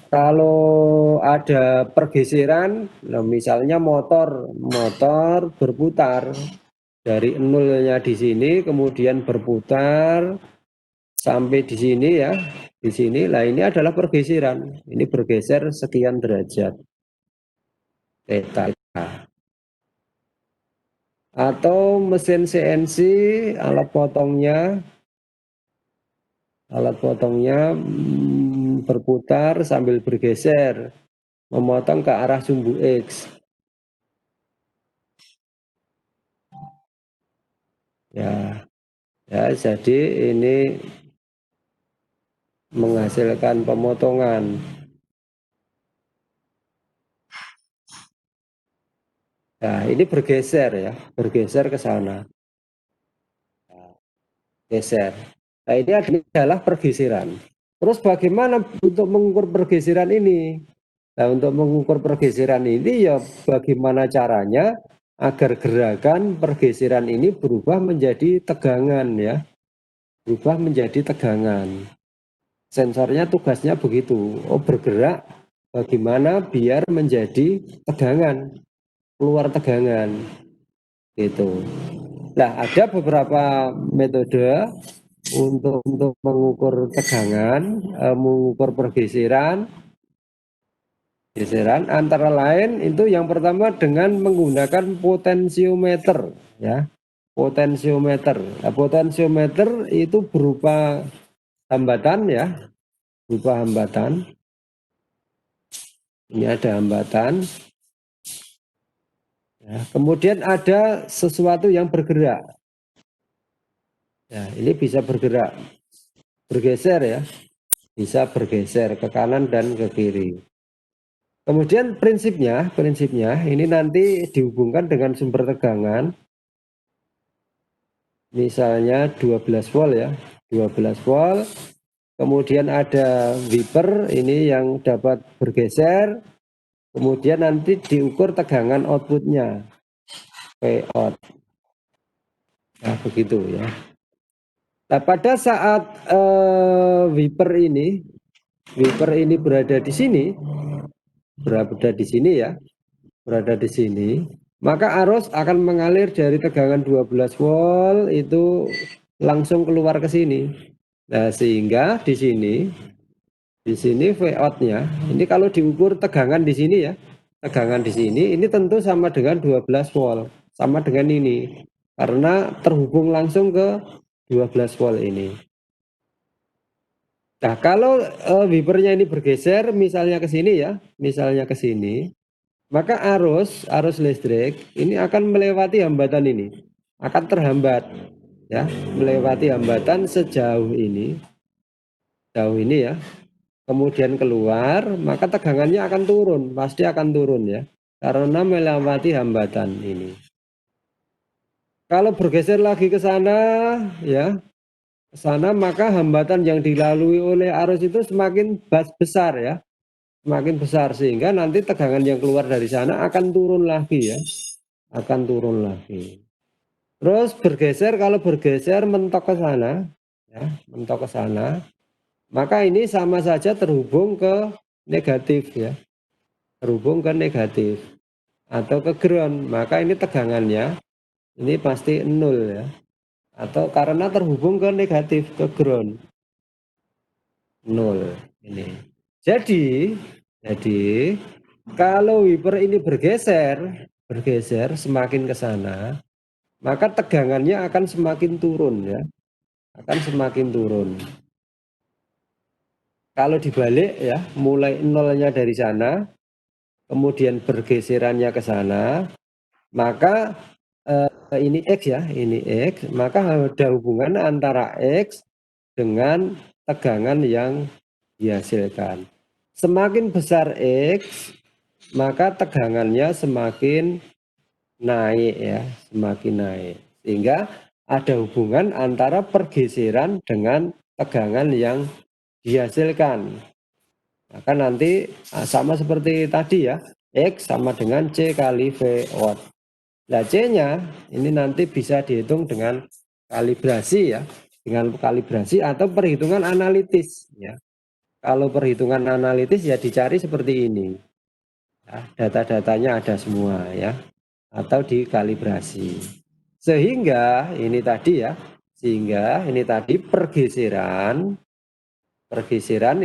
kalau ada pergeseran, misalnya motor berputar dari nolnya di sini, kemudian berputar sampai di sini ya, di sini lah ini adalah pergeseran. Ini bergeser sekian derajat theta. Atau mesin CNC alat potongnya berputar sambil bergeser memotong ke arah sumbu X. Ya, jadi ini menghasilkan pemotongan. Nah, ini bergeser ya, bergeser ke sana. Geser. Nah, ini adalah pergeseran. Terus bagaimana untuk mengukur pergeseran ini? Nah, untuk mengukur pergeseran ini ya bagaimana caranya agar gerakan pergeseran ini berubah menjadi tegangan ya. Berubah menjadi tegangan. Sensornya tugasnya begitu. Oh, bergerak bagaimana biar menjadi tegangan. Keluar tegangan. Gitu. Nah, ada beberapa metode untuk mengukur tegangan, mengukur pergeseran. Geseran antara lain itu yang pertama dengan menggunakan potensiometer ya. Potensiometer. Nah, potensiometer itu berupa hambatan ya, berupa hambatan. Ini ada hambatan. Ya, kemudian ada sesuatu yang bergerak. Ya, ini bisa bergerak, bergeser ya, bisa bergeser ke kanan dan ke kiri. Kemudian prinsipnya ini nanti dihubungkan dengan sumber tegangan. Misalnya 12 volt ya, 12 volt. Kemudian ada wiper ini yang dapat bergeser. Kemudian nanti diukur tegangan outputnya, P out. Nah, begitu ya. Nah, pada saat wiper ini berada di sini, ya, berada di sini, maka arus akan mengalir dari tegangan 12 volt itu langsung keluar ke sini. Nah, sehingga di sini V out-nya, ini kalau diukur tegangan di sini ya, tegangan di sini ini tentu sama dengan 12 volt, sama dengan ini. Karena terhubung langsung ke 12 volt ini. Nah, kalau wipernya ini bergeser misalnya ke sini ya, misalnya ke sini, maka arus listrik ini akan melewati hambatan ini, akan terhambat ya, melewati hambatan sejauh ini, jauh ini ya. Kemudian keluar, maka tegangannya akan turun, pasti akan turun ya, karena melewati hambatan ini. Kalau bergeser lagi ke sana ya, ke sana, maka hambatan yang dilalui oleh arus itu semakin besar ya, semakin besar, sehingga nanti tegangan yang keluar dari sana akan turun lagi ya, akan turun lagi. Terus bergeser, kalau bergeser mentok ke sana ya, mentok ke sana, maka ini sama saja terhubung ke negatif ya, terhubung ke negatif atau ke ground, maka ini tegangannya ini pasti 0 ya, atau karena terhubung ke negatif, ke ground, 0 ini. Jadi kalau wiper ini bergeser semakin ke sana, maka tegangannya akan semakin turun ya, akan semakin turun. Kalau dibalik ya, mulai nolnya dari sana, kemudian bergeserannya ke sana, maka ini X ya, ini X, maka ada hubungan antara X dengan tegangan yang dihasilkan. Semakin besar X, maka tegangannya semakin naik ya, semakin naik. Sehingga ada hubungan antara pergeseran dengan tegangan yang dihasilkan. Maka nanti sama seperti tadi ya, X sama dengan C kali V out. Nah, C-nya ini nanti bisa dihitung dengan kalibrasi ya, dengan kalibrasi atau perhitungan analitis ya. Kalau perhitungan analitis ya dicari seperti ini. Ya, data-datanya ada semua ya, atau dikalibrasi. Sehingga ini tadi ya, Sehingga ini tadi pergeseran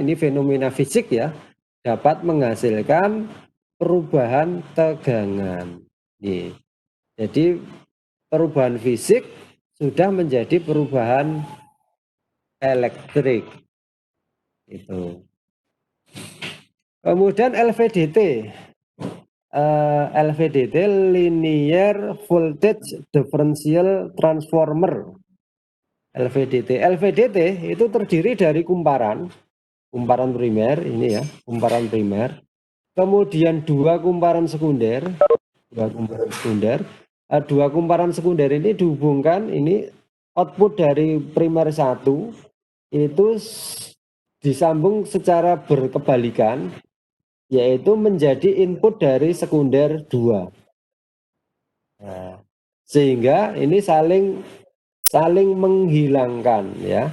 ini fenomena fisik ya, dapat menghasilkan perubahan tegangan. Nih. Jadi perubahan fisik sudah menjadi perubahan elektrik. Itu. Kemudian LVDT. LVDT Linear Voltage Differential Transformer. LVDT itu terdiri dari kumparan primer ini ya, kumparan primer. Kemudian dua kumparan sekunder. Dua kumparan sekunder ini dihubungkan, ini output dari primer 1 itu disambung secara berkebalikan, yaitu menjadi input dari sekunder 2. Nah, sehingga ini saling menghilangkan ya,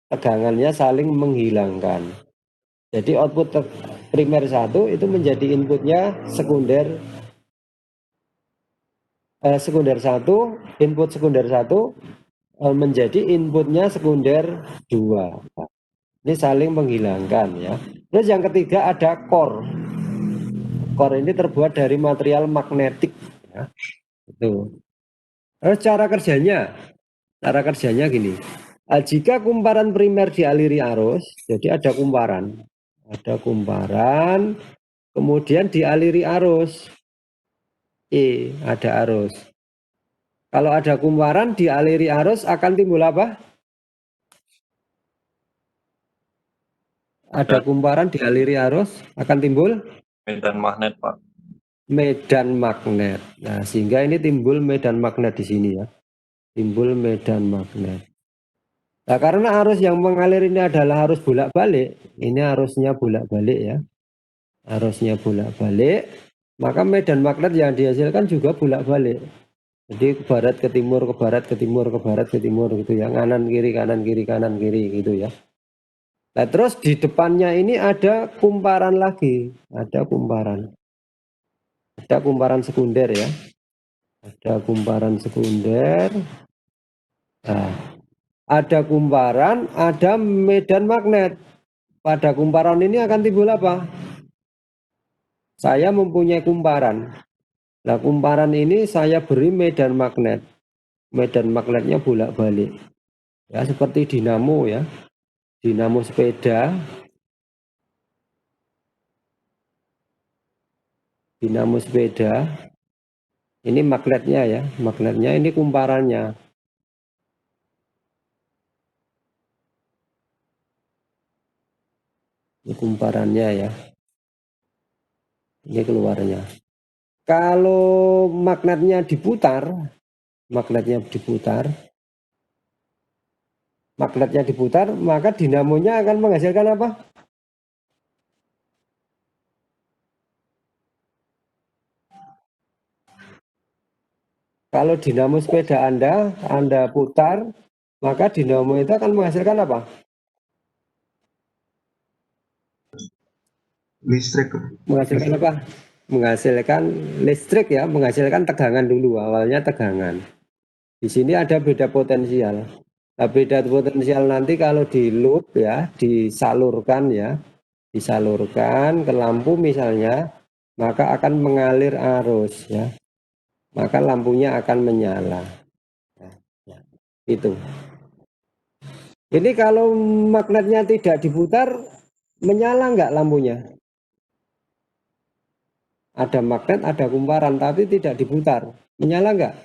tegangannya saling menghilangkan. Jadi output primer 1 itu menjadi inputnya sekunder 1, input sekunder 1 menjadi inputnya sekunder 2. Ini saling menghilangkan ya. Terus yang ketiga ada core. Core ini terbuat dari material magnetik ya. Itu. Terus cara kerjanya gini. Jika kumparan primer dialiri arus, jadi ada kumparan, kemudian dialiri arus. Ada arus. Kalau ada kumparan dialiri arus akan timbul apa? Ada kumparan dialiri arus akan timbul medan magnet, Pak. Medan magnet. Nah, sehingga ini timbul medan magnet di sini ya. Timbul medan magnet. Nah, karena arus yang mengalir ini adalah arus bolak-balik, ini arusnya bolak-balik ya. Arusnya bolak-balik, maka medan magnet yang dihasilkan juga bolak-balik. Jadi ke barat ke timur, ke barat ke timur, ke barat ke timur gitu ya. Kanan kiri, kanan kiri, kanan kiri gitu ya. Nah, terus di depannya ini ada kumparan lagi, ada kumparan sekunder ya, ada kumparan sekunder. Nah, ada kumparan, ada medan magnet. Pada kumparan ini akan timbul apa? Saya mempunyai kumparan. Nah, kumparan ini saya beri medan magnet. Medan magnetnya bolak-balik. Ya, seperti dinamo ya. Dinamo sepeda. Dinamo sepeda. Ini magnetnya ya. Magnetnya ini kumparannya. Ini kumparannya ya. Ini keluarnya. Kalau magnetnya diputar, maka dinamonya akan menghasilkan apa? Kalau dinamo sepeda Anda putar, maka dinamo itu akan menghasilkan apa? Listrik. Menghasilkan apa? Menghasilkan listrik ya, menghasilkan tegangan dulu, awalnya tegangan. Di sini ada beda potensial. Nah, beda potensial nanti kalau di loop ya, disalurkan ke lampu misalnya, maka akan mengalir arus ya. Maka lampunya akan menyala. Itu. Ini kalau magnetnya tidak diputar, menyala nggak lampunya? Ada magnet, ada kumparan, tapi tidak diputar. Menyala nggak?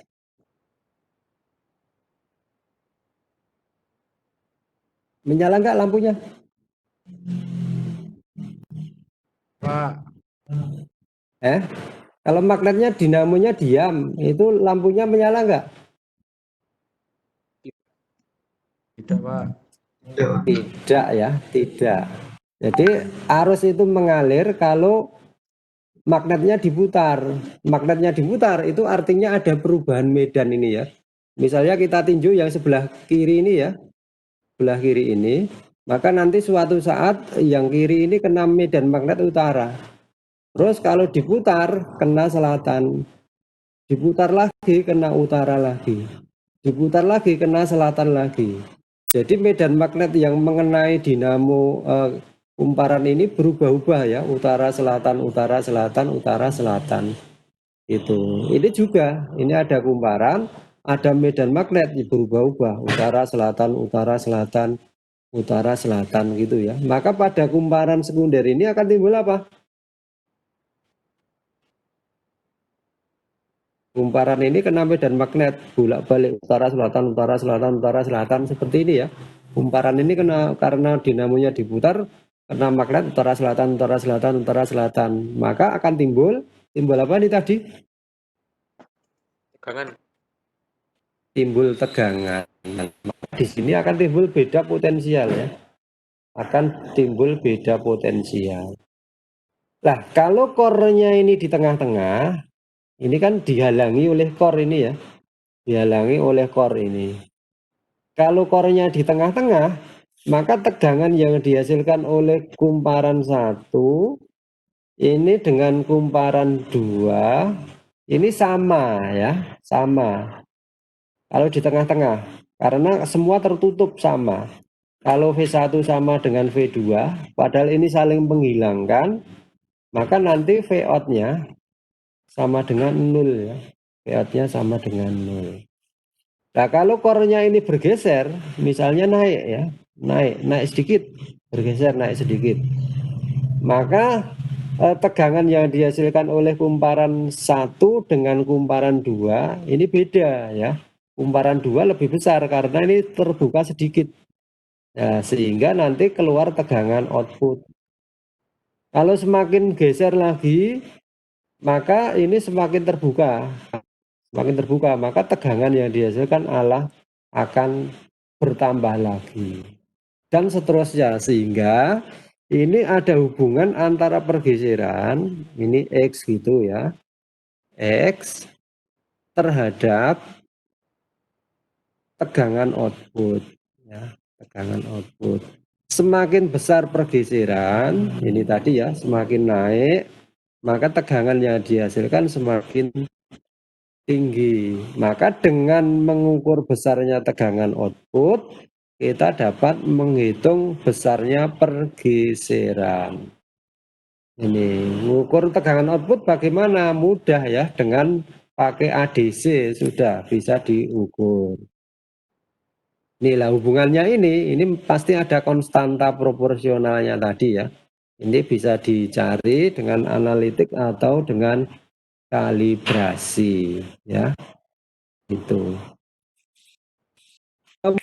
Menyala nggak lampunya? Pak. Kalau magnetnya dinamonya diam, itu lampunya menyala nggak? Tidak, Pak. Tidak ya, tidak. Jadi arus itu mengalir kalau magnetnya diputar. Magnetnya diputar itu artinya ada perubahan medan ini ya. Misalnya kita tinju yang sebelah kiri ini ya, sebelah kiri ini, maka nanti suatu saat yang kiri ini kena medan magnet utara. Terus kalau diputar kena selatan, diputar lagi kena utara lagi, diputar lagi, kena selatan lagi. Jadi medan magnet yang mengenai dinamo kumparan ini berubah-ubah ya, utara selatan, utara selatan, utara selatan. Itu. Ini juga, ini ada kumparan, ada medan magnet berubah-ubah, utara selatan, utara selatan, utara selatan gitu ya. Maka pada kumparan sekunder ini akan timbul apa? Kumparan ini kena medan magnet bolak-balik utara selatan, utara selatan, utara selatan seperti ini ya. Kumparan ini kena karena dinamonya diputar kena magnet utara selatan, utara selatan, utara selatan. Maka akan timbul apa ini tadi? Tegangan. Timbul tegangan. Di sini akan timbul beda potensial ya. Akan timbul beda potensial. Nah, kalau core-nya ini di tengah-tengah, ini kan dihalangi oleh core ini ya. Dihalangi oleh core ini. Kalau core-nya di tengah-tengah, maka tegangan yang dihasilkan oleh kumparan 1 ini dengan kumparan 2 ini sama ya, sama. Kalau di tengah-tengah, karena semua tertutup sama. Kalau V1 sama dengan V2, padahal ini saling menghilangkan, maka nanti V out-nya sama dengan 0 ya. V out-nya sama dengan 0. Nah, kalau core-nya ini bergeser, misalnya naik ya, naik sedikit, bergeser naik sedikit. Maka tegangan yang dihasilkan oleh kumparan 1 dengan kumparan 2 ini beda ya. Kumparan 2 lebih besar karena ini terbuka sedikit. Nah, sehingga nanti keluar tegangan output. Kalau semakin geser lagi, maka ini semakin terbuka. Semakin terbuka, maka tegangan yang dihasilkan akan bertambah lagi. Dan seterusnya, sehingga ini ada hubungan antara pergeseran, ini X gitu ya, X terhadap tegangan output. Ya, tegangan output. Semakin besar pergeseran, ini tadi ya, semakin naik, maka tegangan yang dihasilkan semakin tinggi. Maka dengan mengukur besarnya tegangan output, kita dapat menghitung besarnya pergeseran. Ini mengukur tegangan output bagaimana? Mudah ya, dengan pakai ADC sudah bisa diukur. Inilah hubungannya ini pasti ada konstanta proporsionalnya tadi ya. Ini bisa dicari dengan analitik atau dengan kalibrasi ya. Itu.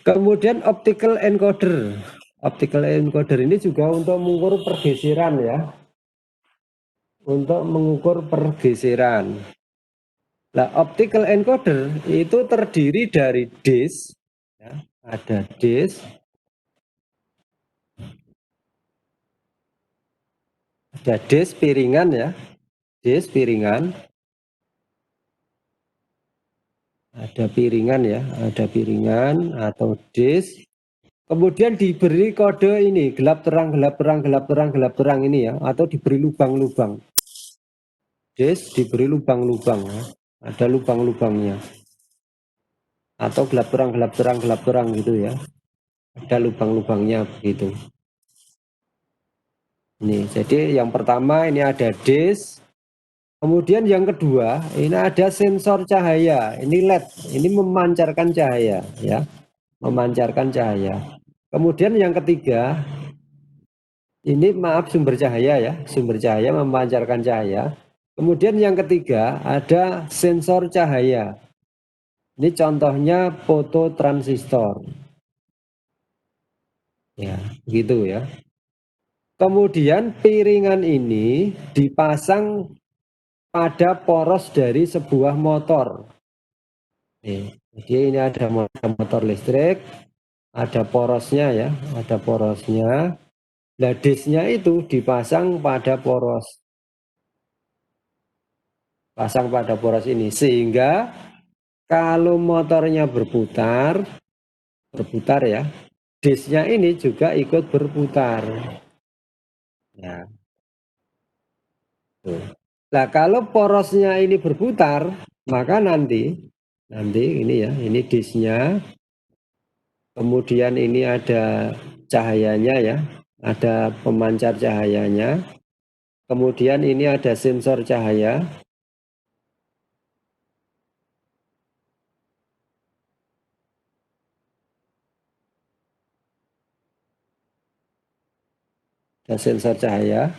Kemudian optical encoder. Optical encoder ini juga untuk mengukur pergeseran ya. Untuk mengukur pergeseran. Nah, optical encoder itu terdiri dari disk ya. Ada disk. Ada disk piringan ya. Disk piringan. Ada piringan ya, ada piringan atau disk. Kemudian diberi kode ini, gelap terang, gelap terang, gelap terang, gelap terang ini ya, atau diberi lubang-lubang. Disk diberi lubang-lubang ya. Ada lubang-lubangnya. Atau gelap terang, gelap terang, gelap terang gitu ya. Ada lubang-lubangnya begitu. Ini, jadi yang pertama ini ada disk. Kemudian yang kedua, ini ada sensor cahaya. Ini LED, ini memancarkan cahaya ya. Memancarkan cahaya. Kemudian yang ketiga, ini maaf sumber cahaya ya, sumber cahaya memancarkan cahaya. Kemudian yang ketiga ada sensor cahaya. Ini contohnya fototransistor. Ya, gitu ya. Kemudian piringan ini dipasang pada poros dari sebuah motor. Jadi ini ada motor listrik, ada porosnya ya, ada porosnya. Nah, disknya itu dipasang pada poros. Pasang pada poros ini. Sehingga kalau motornya berputar ya, disknya ini juga ikut berputar. Ya. Tuh. Nah, kalau porosnya ini berputar, maka nanti Nanti ini ya, ini disknya. Kemudian ini ada cahayanya ya, ada pemancar cahayanya. Kemudian ini ada sensor cahaya. Ada sensor cahaya.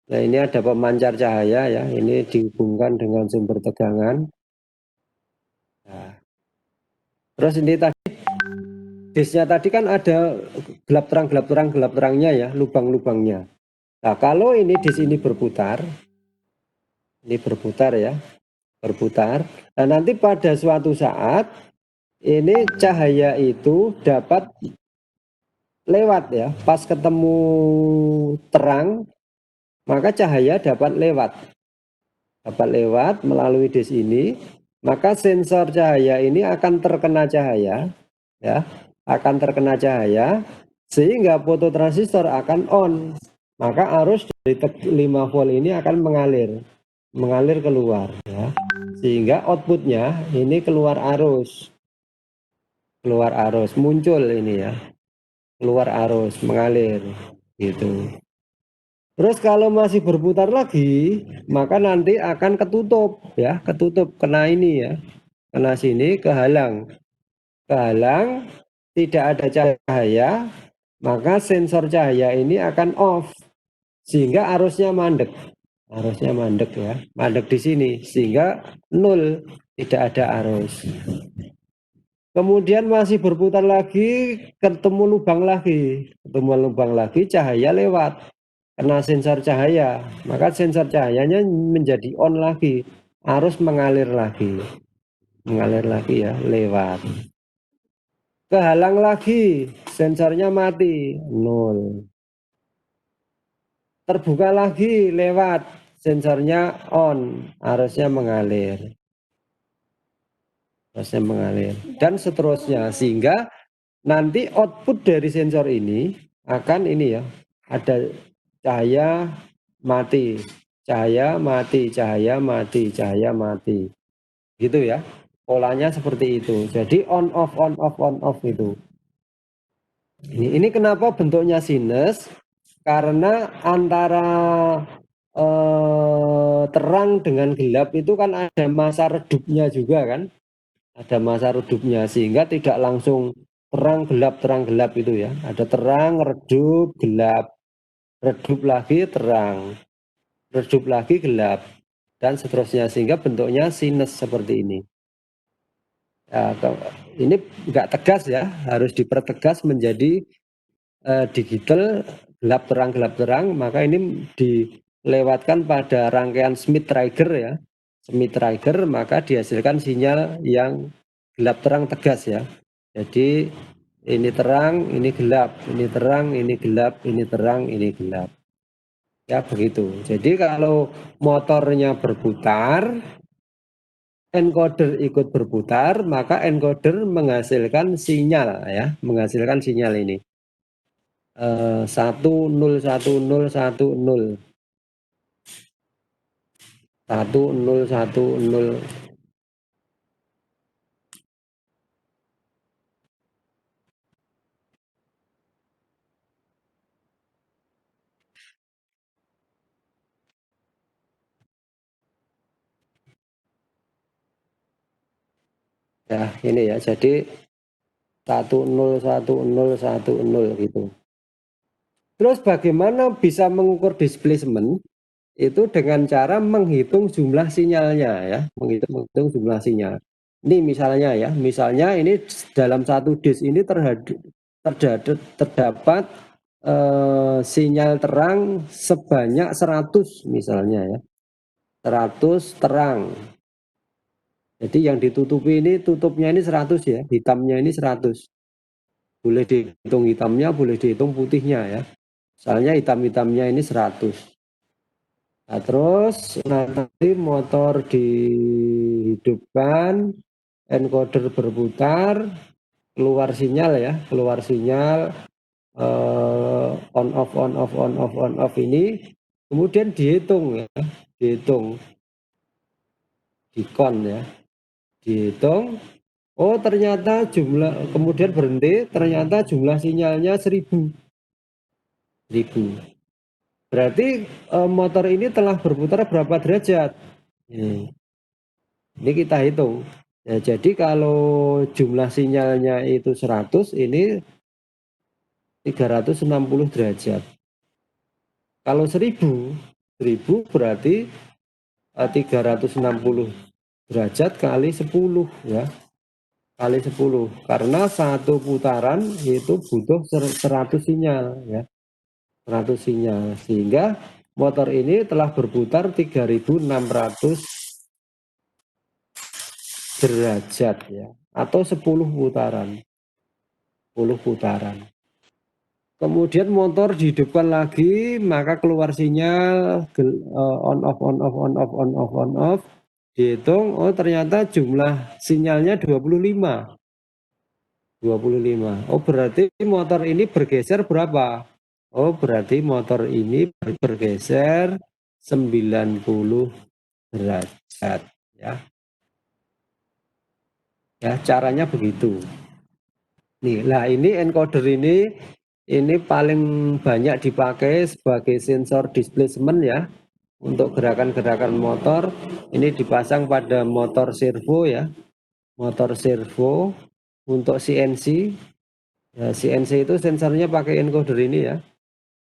Nah, ini ada pemancar cahaya ya, ini dihubungkan dengan sumber tegangan. Nah, terus ini tadi disknya tadi kan ada gelap terangnya ya, lubang-lubangnya. Nah, kalau ini disk ini berputar ya, berputar. Nah, nanti pada suatu saat ini cahaya itu dapat lewat ya, pas ketemu terang, maka cahaya dapat lewat melalui disk ini, maka sensor cahaya ini akan terkena cahaya ya, akan terkena cahaya sehingga fototransistor akan on, maka arus dari 5 volt ini akan mengalir keluar ya, sehingga outputnya ini keluar arus muncul ini ya, keluar arus mengalir gitu. Terus kalau masih berputar lagi, maka nanti akan ketutup ya, kena ini ya, kena sini, kehalang, tidak ada cahaya, maka sensor cahaya ini akan off sehingga arusnya mandek ya, mandek di sini sehingga nol, tidak ada arus. Kemudian masih berputar lagi, ketemu lubang lagi, cahaya lewat, kena sensor cahaya, maka sensor cahayanya menjadi on lagi, arus mengalir lagi ya, lewat. Kehalang lagi, sensornya mati, nol. Terbuka lagi, lewat, sensornya on, arusnya mengalir. Dan seterusnya, sehingga nanti output dari sensor ini akan ini ya, ada cahaya mati, gitu ya, polanya seperti itu. Jadi on off itu. Ini kenapa bentuknya sinus? Karena antara terang dengan gelap itu kan ada masa redupnya juga kan, sehingga tidak langsung terang gelap itu ya, ada terang, redup, gelap, redup lagi terang, redup lagi gelap, dan seterusnya, sehingga bentuknya sinus seperti ini. Ya, ini nggak tegas ya, harus dipertegas menjadi digital, gelap terang, maka ini dilewatkan pada rangkaian Schmidt-Trigger ya, maka dihasilkan sinyal yang gelap terang tegas ya. Jadi ini terang, ini gelap, ini terang, ini gelap, ini terang, ini gelap. Ya begitu. Jadi kalau motornya berputar, encoder ikut berputar, maka encoder menghasilkan sinyal ya, ini. 101010. Ya ini ya, jadi 101010 gitu. Terus bagaimana bisa mengukur displacement? Itu dengan cara menghitung jumlah sinyalnya ya, menghitung jumlah sinyal. Ini misalnya ya, ini dalam satu disk ini terdapat sinyal terang sebanyak 100 misalnya ya, 100 terang. Jadi yang ditutupi ini, tutupnya ini 100 ya, hitamnya ini 100. Boleh dihitung hitamnya, boleh dihitung putihnya ya. Misalnya hitam-hitamnya ini 100. Nah, terus nanti motor dihidupkan, encoder berputar, keluar sinyal ya, on off ini, kemudian dihitung ya, dikon ya. dihitung, oh ternyata jumlah, kemudian berhenti, ternyata jumlah sinyalnya 1000. Berarti motor ini telah berputar berapa derajat? Ini kita hitung. Ya, jadi kalau jumlah sinyalnya itu 100, ini 360 derajat. Kalau 1000 berarti 360 derajat kali 10 ya. Kali 10. Karena satu putaran itu butuh 100 sinyal ya. 100 sinyal. Sehingga motor ini telah berputar 3600 derajat ya, atau 10 putaran. 10 putaran. Kemudian motor dihidupkan lagi, maka keluar sinyal on off on off on off on off on off. Dihitung, oh ternyata jumlah sinyalnya 25. Oh berarti motor ini bergeser berapa? Oh berarti motor ini bergeser 90 derajat ya. Ya, caranya begitu. Nih, lah ini encoder ini paling banyak dipakai sebagai sensor displacement ya. Untuk gerakan-gerakan motor ini dipasang pada motor servo ya. Motor servo untuk CNC. Ya, CNC itu sensornya pakai encoder ini ya.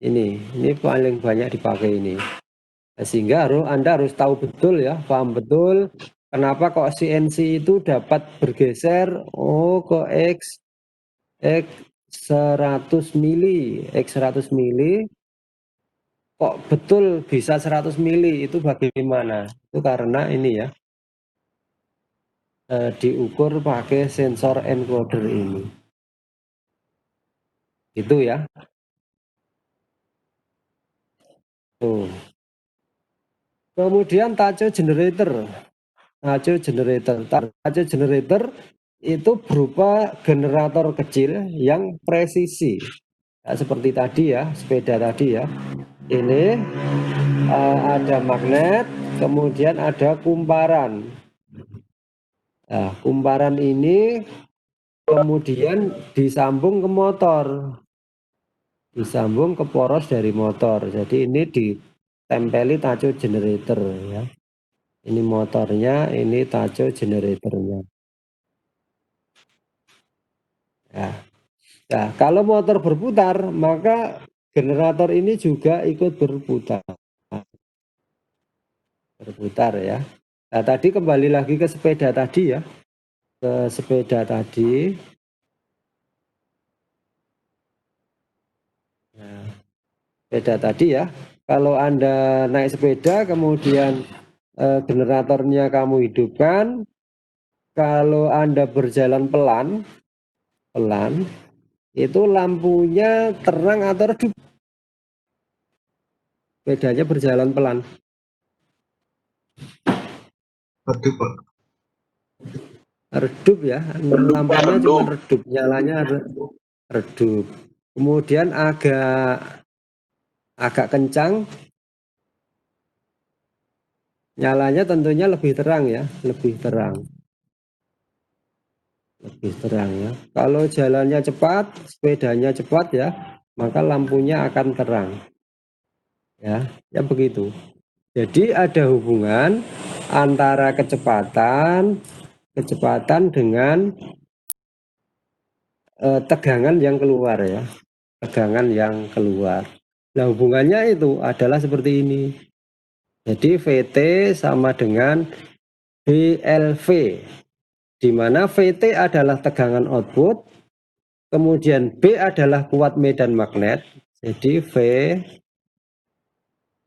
Ini paling banyak dipakai ini. Sehingga Anda harus tahu betul ya, paham betul kenapa kok CNC itu dapat bergeser ke X 100 mili, X 100 mili, kok betul bisa 100 mili, itu bagaimana? Itu karena ini ya, diukur pakai sensor encoder ini. Itu ya. Tuh. Kemudian touch generator. Touch generator itu berupa generator kecil yang presisi. Nah, seperti tadi ya, sepeda tadi ya. Ini ada magnet, kemudian ada kumparan. Nah, kumparan ini kemudian disambung ke motor. Disambung ke poros dari motor. Jadi ini ditempeli touch generator ya. Ini motornya, ini touch generatornya. Ya. Nah, kalau motor berputar, maka generator ini juga ikut berputar. Berputar ya. Nah, tadi kembali lagi ke sepeda tadi ya. Ke sepeda tadi. Nah, sepeda tadi ya. Kalau Anda naik sepeda, kemudian generatornya kamu hidupkan. Kalau Anda berjalan pelan, itu lampunya terang atau redup. Sepedanya berjalan pelan. Redup, Pak. Redup ya, lampunya cuma redup, nyalanya redup. Kemudian agak kencang, nyalanya tentunya lebih terang ya, lebih terang ya. Kalau jalannya cepat, sepedanya cepat ya, maka lampunya akan terang ya begitu. Jadi ada hubungan antara kecepatan dengan tegangan yang keluar ya, tegangan yang keluar. Nah, hubungannya itu adalah seperti ini. Jadi VT sama dengan BLV, di mana VT adalah tegangan output, kemudian B adalah kuat medan magnet. Jadi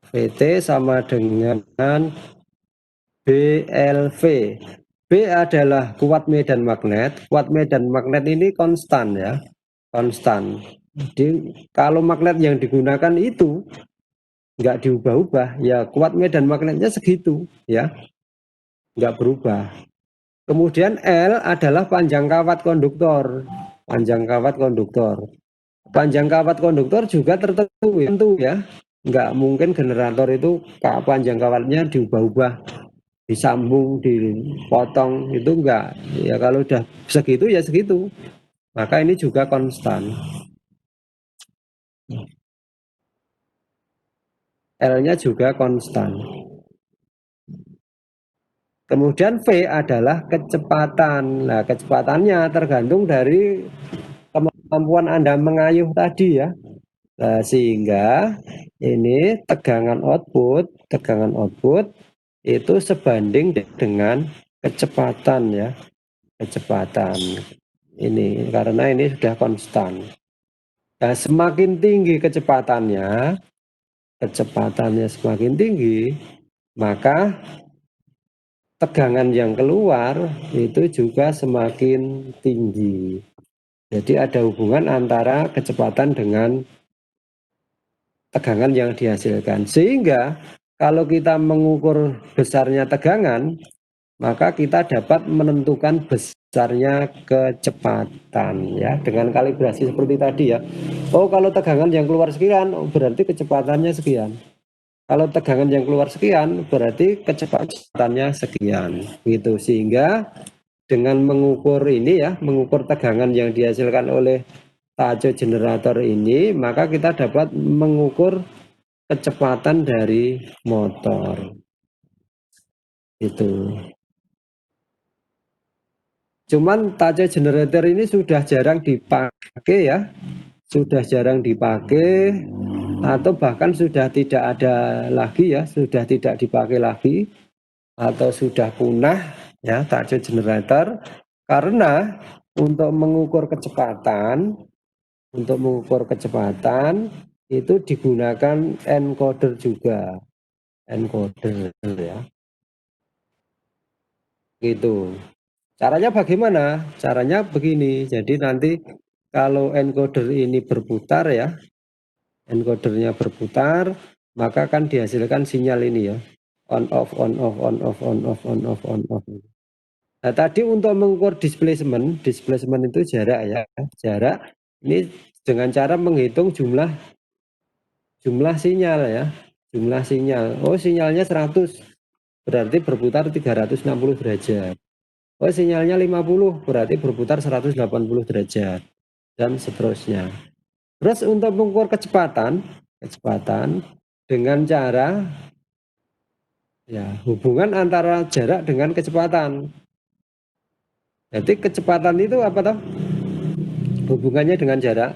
VT sama dengan BLV. B adalah kuat medan magnet. Kuat medan magnet ini konstan ya, konstan. Jadi kalau magnet yang digunakan itu nggak diubah-ubah, ya kuat medan magnetnya segitu ya, nggak berubah. Kemudian L adalah panjang kawat konduktor. Panjang kawat konduktor. Panjang kawat konduktor juga tertentu ya. Nggak mungkin generator itu panjang kawatnya diubah-ubah disambung, dipotong, itu enggak. Ya kalau udah segitu ya segitu. Maka ini juga konstan. L-nya juga konstan. Kemudian V adalah kecepatan. Nah, kecepatannya tergantung dari kemampuan Anda mengayuh tadi ya. Nah, sehingga ini tegangan output itu sebanding dengan kecepatan ya. Kecepatan ini karena ini sudah konstan. Nah, semakin tinggi kecepatannya semakin tinggi, maka tegangan yang keluar itu juga semakin tinggi. Jadi ada hubungan antara kecepatan dengan tegangan yang dihasilkan. Sehingga kalau kita mengukur besarnya tegangan, maka kita dapat menentukan besarnya kecepatan ya dengan kalibrasi seperti tadi ya. Oh, kalau tegangan yang keluar sekian, berarti kecepatannya sekian. Kalau tegangan yang keluar sekian, berarti kecepatannya sekian. Gitu. Sehingga dengan mengukur ini ya, mengukur tegangan yang dihasilkan oleh tajo generator ini, maka kita dapat mengukur kecepatan dari motor. Itu. Cuman tajo generator ini sudah jarang dipakai ya. Sudah jarang dipakai atau bahkan sudah tidak ada lagi ya, sudah tidak dipakai lagi atau sudah punah ya tajo generator karena untuk mengukur kecepatan itu digunakan encoder juga, encoder ya. Gitu. Caranya bagaimana? Caranya begini. Jadi nanti kalau encoder ini berputar ya, encodernya berputar, maka akan dihasilkan sinyal ini ya. On off on off on off on off on off on off. Nah, tadi untuk mengukur displacement itu jarak ya. Jarak ini dengan cara menghitung jumlah sinyal ya. Jumlah sinyal. Oh, sinyalnya 100. Berarti berputar 360 derajat. Oh, sinyalnya 50, berarti berputar 180 derajat dan seterusnya. Terus untuk mengukur kecepatan dengan cara ya hubungan antara jarak dengan kecepatan. Jadi kecepatan itu apa toh? Hubungannya dengan jarak.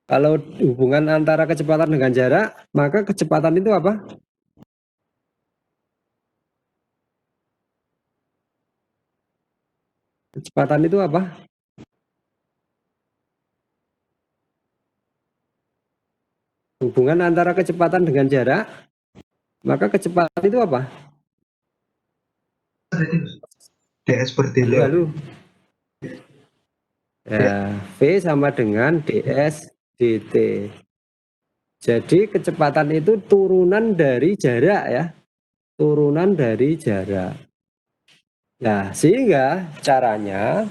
Kalau hubungan antara kecepatan dengan jarak, maka kecepatan itu apa? Kecepatan itu apa? Hubungan antara kecepatan dengan jarak, maka kecepatan itu apa? DS per delay. Halo. Ya, V sama dengan ds dt. Jadi kecepatan itu turunan dari jarak ya. Turunan dari jarak. Nah, sehingga caranya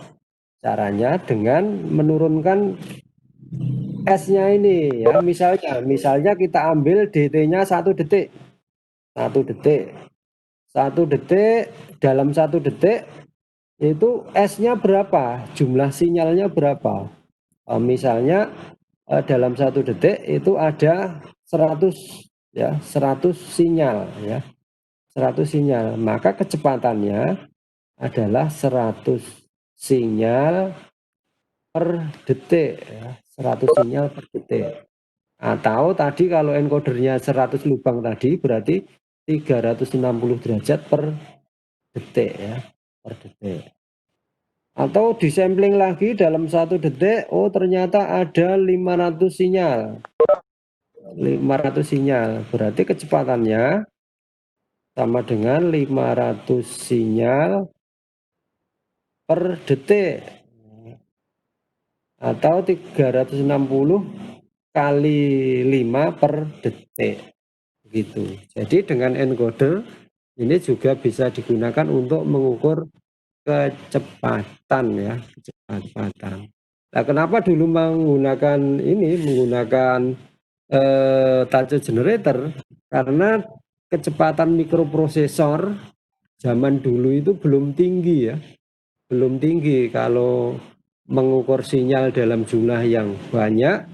dengan menurunkan S-nya ini ya. Misalnya kita ambil dt-nya 1 detik. 1 detik. 1 detik dalam 1 detik itu S-nya berapa? Jumlah sinyalnya berapa? Misalnya dalam 1 detik itu ada 100 ya, 100 sinyal ya. 100 sinyal, maka kecepatannya adalah 100 sinyal per detik ya. 100 sinyal per detik. Atau tadi kalau encodernya 100 lubang tadi berarti 360 derajat per detik ya, per detik. Atau disampling lagi dalam 1 detik, oh ternyata ada 500 sinyal. 500 sinyal, berarti kecepatannya sama dengan 500 sinyal per detik. Atau 360 kali 5 per detik. Gitu. Jadi dengan encoder ini juga bisa digunakan untuk mengukur kecepatan ya, kecepatan. Nah, kenapa dulu menggunakan touch generator karena kecepatan mikroprosesor zaman dulu itu belum tinggi ya, belum tinggi. Kalau mengukur sinyal dalam jumlah yang banyak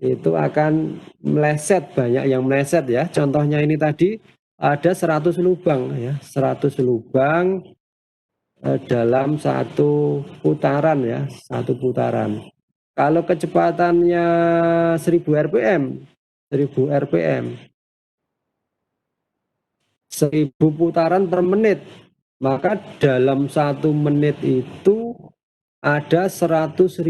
itu akan meleset, banyak yang meleset ya. Contohnya ini tadi ada 100 lubang ya, 100 lubang dalam satu putaran ya, satu putaran. Kalau kecepatannya 1000 rpm, 1000 putaran per menit, maka dalam 1 menit itu ada 100.000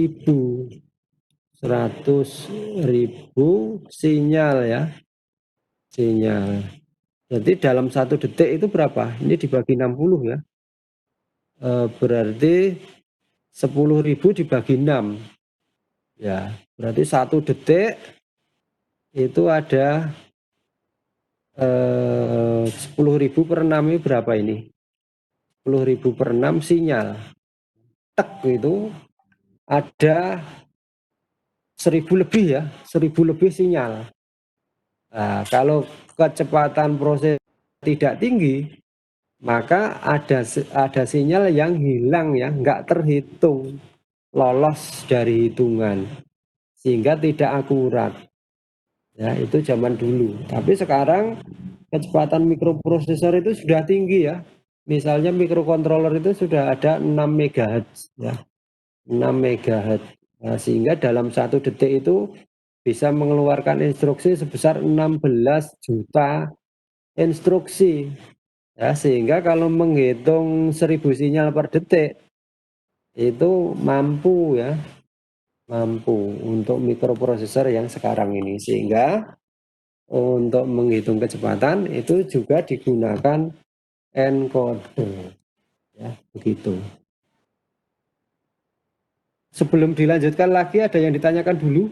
sinyal ya, sinyal. Jadi dalam 1 detik itu berapa? Ini dibagi 60 ya, berarti 10.000 dibagi 6 ya, berarti 1 detik itu ada 10.000 per 6 ini berapa ini? 10.000 per 6 sinyal. Tek itu ada 1000 lebih ya, 1000 lebih sinyal. Nah, kalau kecepatan proses tidak tinggi, maka ada sinyal yang hilang ya, nggak terhitung, lolos dari hitungan, sehingga tidak akurat. Ya, itu zaman dulu. Tapi sekarang kecepatan mikroprosesor itu sudah tinggi ya. Misalnya mikrokontroler itu sudah ada 6 MHz ya. 6 MHz. Nah, sehingga dalam 1 detik itu bisa mengeluarkan instruksi sebesar 16 juta instruksi. Ya, sehingga kalau menghitung 1000 sinyal per detik itu mampu ya, mampu untuk mikroprosesor yang sekarang ini. Sehingga untuk menghitung kecepatan itu juga digunakan encoder ya, begitu. Sebelum dilanjutkan lagi, ada yang ditanyakan dulu?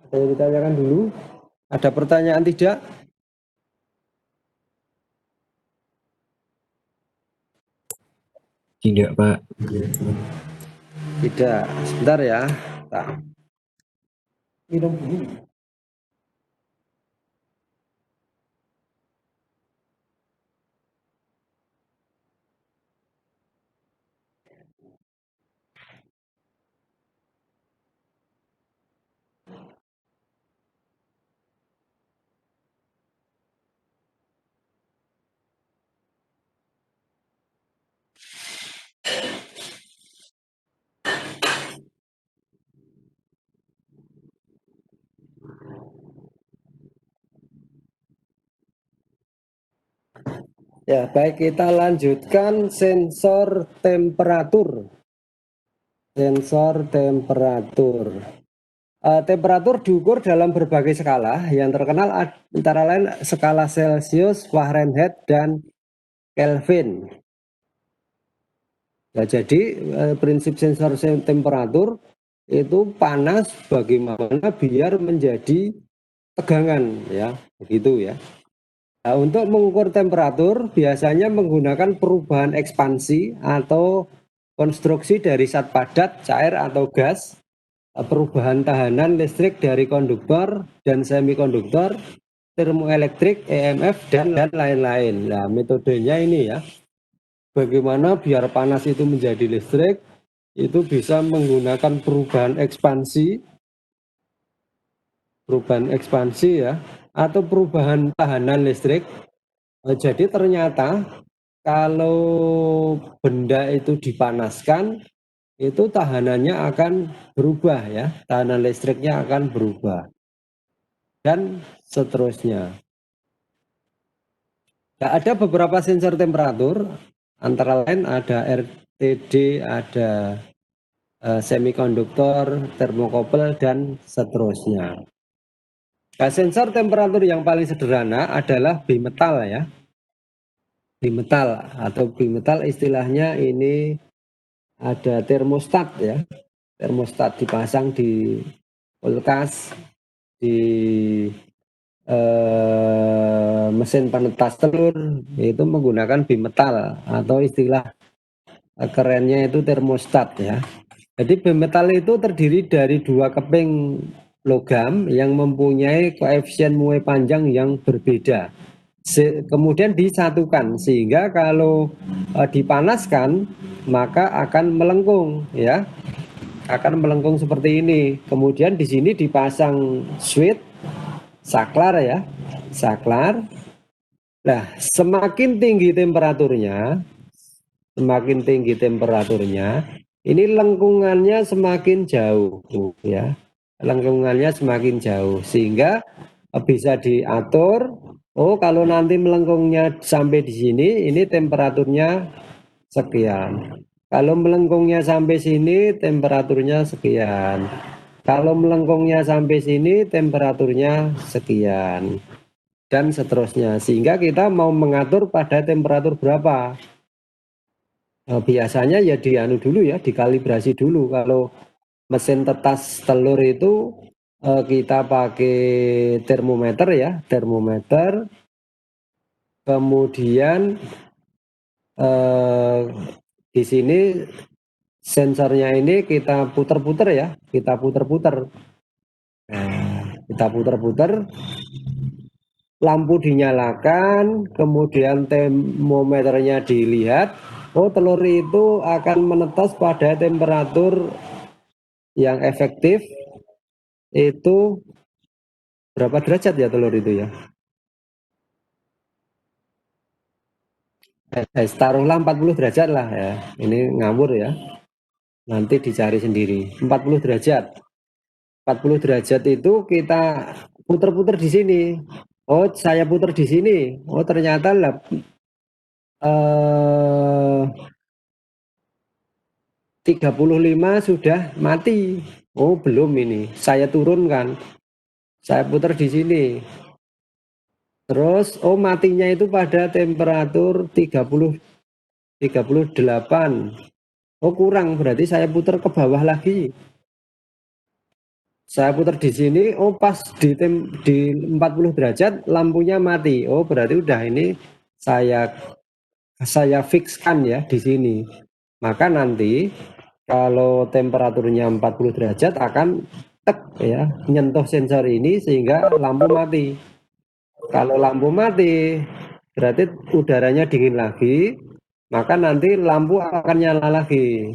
Ada yang ditanyakan dulu? Ada pertanyaan tidak? Tidak, Pak. Tidak. Sebentar ya. Nah, minum dulu. Ya, baik, kita lanjutkan sensor temperatur. Sensor temperatur. Temperatur diukur dalam berbagai skala yang terkenal antara lain skala Celsius, Fahrenheit, dan Kelvin. Nah, jadi prinsip sensor temperatur itu panas bagaimana biar menjadi tegangan ya, begitu ya. Nah, untuk mengukur temperatur biasanya menggunakan perubahan ekspansi atau konstruksi dari zat padat, cair atau gas, perubahan tahanan listrik dari konduktor dan semikonduktor, termoelektrik, EMF, dan lain-lain. Nah, metodenya ini ya, bagaimana biar panas itu menjadi listrik, itu bisa menggunakan perubahan ekspansi ya, atau perubahan tahanan listrik. Jadi ternyata kalau benda itu dipanaskan, itu tahanannya akan berubah ya, tahanan listriknya akan berubah, dan seterusnya. Nah, ada beberapa sensor temperatur, antara lain ada RTD, ada semikonduktor, termokouple, dan seterusnya. Nah, sensor temperatur yang paling sederhana adalah bimetal ya. Bimetal atau bimetal istilahnya ini ada termostat ya. Termostat dipasang di kulkas, di mesin penetas telur, itu menggunakan bimetal atau istilah kerennya itu termostat ya. Jadi bimetal itu terdiri dari dua keping logam yang mempunyai koefisien muai panjang yang berbeda. Kemudian disatukan sehingga kalau dipanaskan maka akan melengkung ya. Akan melengkung seperti ini. Kemudian di sini dipasang switch saklar ya. Saklar. Nah, semakin tinggi temperaturnya, ini lengkungannya semakin jauh ya. Lengkungannya semakin jauh sehingga bisa diatur. Oh, kalau nanti melengkungnya sampai di sini, ini temperaturnya sekian. Kalau melengkungnya sampai sini, temperaturnya sekian. Kalau melengkungnya sampai sini, temperaturnya sekian. Dan seterusnya. Sehingga kita mau mengatur pada temperatur berapa. Biasanya ya dianu dulu ya, dikalibrasi dulu. Kalau mesin tetas telur itu kita pakai termometer ya, termometer. Kemudian di sini sensornya ini kita puter-puter ya, kita puter-puter. Nah, kita puter-puter, lampu dinyalakan, kemudian termometernya dilihat. Oh, telur itu akan menetas pada temperatur yang efektif itu berapa derajat ya telur itu ya? Taruhlah 40 derajat lah ya. Ini ngawur ya. Nanti dicari sendiri. 40 derajat. 40 derajat itu kita puter-puter di sini. Oh, saya puter di sini. Oh, ternyata lah 35 sudah mati. Oh, belum ini. Saya turunkan. Saya putar di sini. Terus oh matinya itu pada temperatur 38. Oh, kurang, berarti saya putar ke bawah lagi. Saya putar di sini, oh pas di 40 derajat lampunya mati. Oh, berarti udah ini saya fixkan ya di sini. Maka nanti kalau temperaturnya 40 derajat akan tek ya nyentuh sensor ini sehingga lampu mati. Kalau lampu mati berarti udaranya dingin lagi, maka nanti lampu akan nyala lagi.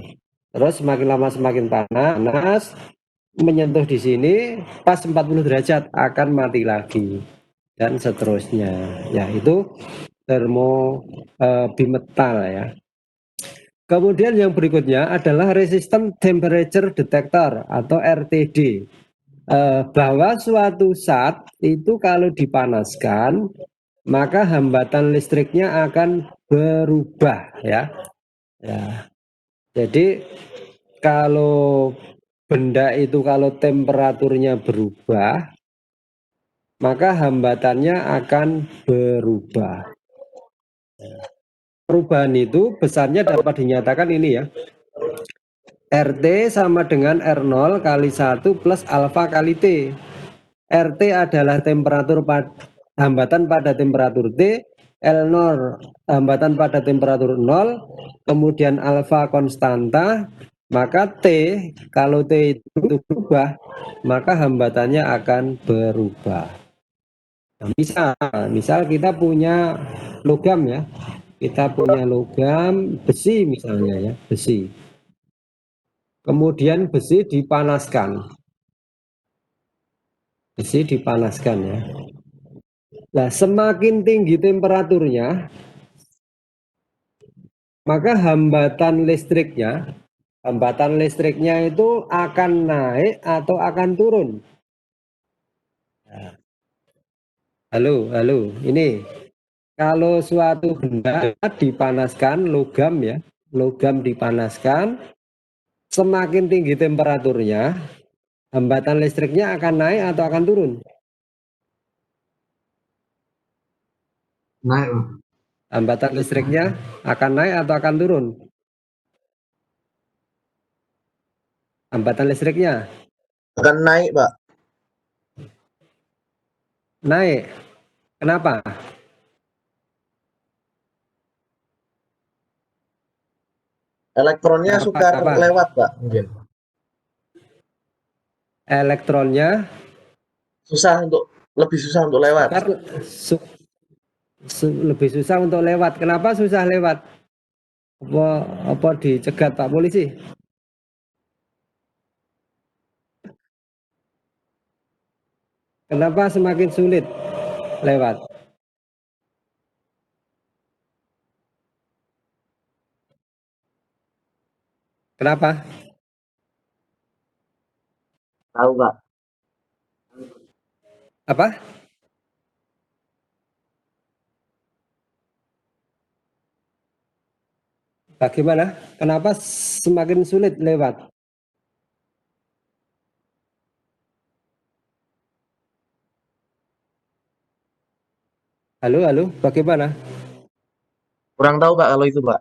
Terus semakin lama semakin panas, menyentuh di sini pas 40 derajat akan mati lagi dan seterusnya. Ya, itu bimetal ya. Kemudian yang berikutnya adalah resistant temperature detector atau RTD. Bahwa suatu zat itu kalau dipanaskan maka hambatan listriknya akan berubah ya. Ya. Jadi kalau benda itu kalau temperaturnya berubah maka hambatannya akan berubah. Perubahan itu besarnya dapat dinyatakan ini ya. RT sama dengan R0 kali 1 plus alfa kali T. RT adalah temperatur hambatan pada temperatur T, L0 hambatan pada temperatur 0, kemudian alfa konstanta, maka T, kalau T itu berubah, maka hambatannya akan berubah. Nah, misal kita punya logam ya, kita punya logam besi misalnya ya, besi. Kemudian besi dipanaskan. Besi dipanaskan ya. Nah, semakin tinggi temperaturnya, maka hambatan listriknya itu akan naik atau akan turun. Halo, ini kalau suatu benda dipanaskan, logam ya, logam dipanaskan, semakin tinggi temperaturnya, hambatan listriknya akan naik atau akan turun? Naik. Hambatan listriknya akan naik atau akan turun? Hambatan listriknya akan naik, Pak. naik. Kenapa? Elektronnya suka lewat, Pak, mungkin. elektronnya lebih susah untuk lewat. Lebih susah untuk lewat. Kenapa susah lewat? Apa dicegat Pak Polisi? Kenapa semakin sulit lewat? Kenapa? Tahu, Pak. Apa? Bagaimana? Kenapa semakin sulit lewat? Halo, bagaimana? Kurang tahu, Pak, kalau itu, Pak.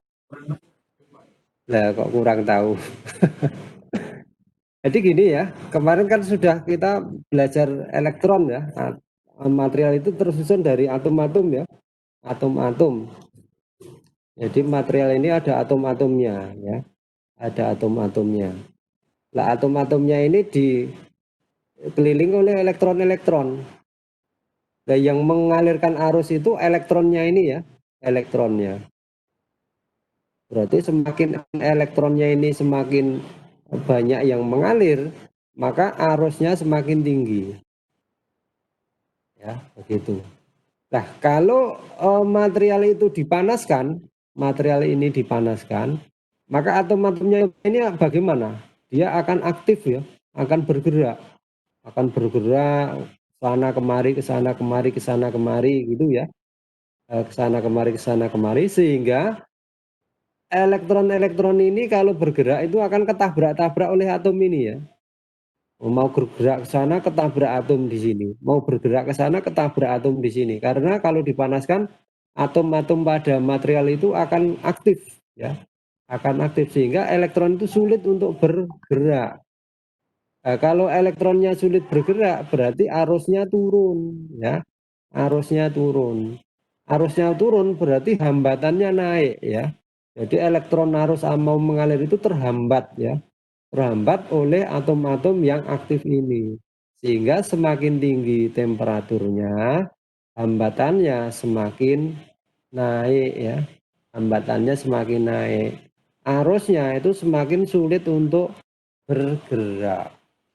Lah kok kurang tahu. Jadi gini ya, kemarin kan sudah kita belajar elektron ya. Material itu tersusun dari atom-atom ya. Atom-atom. Jadi material ini ada atom-atomnya ya. Ada atom-atomnya. Lah atom-atomnya ini dikelilingi oleh elektron-elektron. Nah, yang mengalirkan arus itu elektronnya ini ya, elektronnya. Berarti semakin elektronnya ini semakin banyak yang mengalir, maka arusnya semakin tinggi. Ya, begitu. Nah, kalau material itu dipanaskan, material ini dipanaskan, maka atom-atomnya ini bagaimana? Dia akan aktif ya, akan bergerak sana kemari, ke sana kemari, ke sana kemari gitu ya. Ke sana kemari sehingga elektron-elektron ini kalau bergerak itu akan ketabrak-tabrak oleh atom ini ya. Mau bergerak ke sana ketabrak atom di sini, mau bergerak ke sana ketabrak atom di sini. Karena kalau dipanaskan atom-atom pada material itu akan aktif ya, akan aktif sehingga elektron itu sulit untuk bergerak. Nah, kalau elektronnya sulit bergerak berarti arusnya turun ya, arusnya turun. Arusnya turun berarti hambatannya naik ya. Jadi elektron arus mau mengalir itu terhambat ya, terhambat oleh atom-atom yang aktif ini. Sehingga semakin tinggi temperaturnya, hambatannya semakin naik ya, hambatannya semakin naik. Arusnya itu semakin sulit untuk bergerak.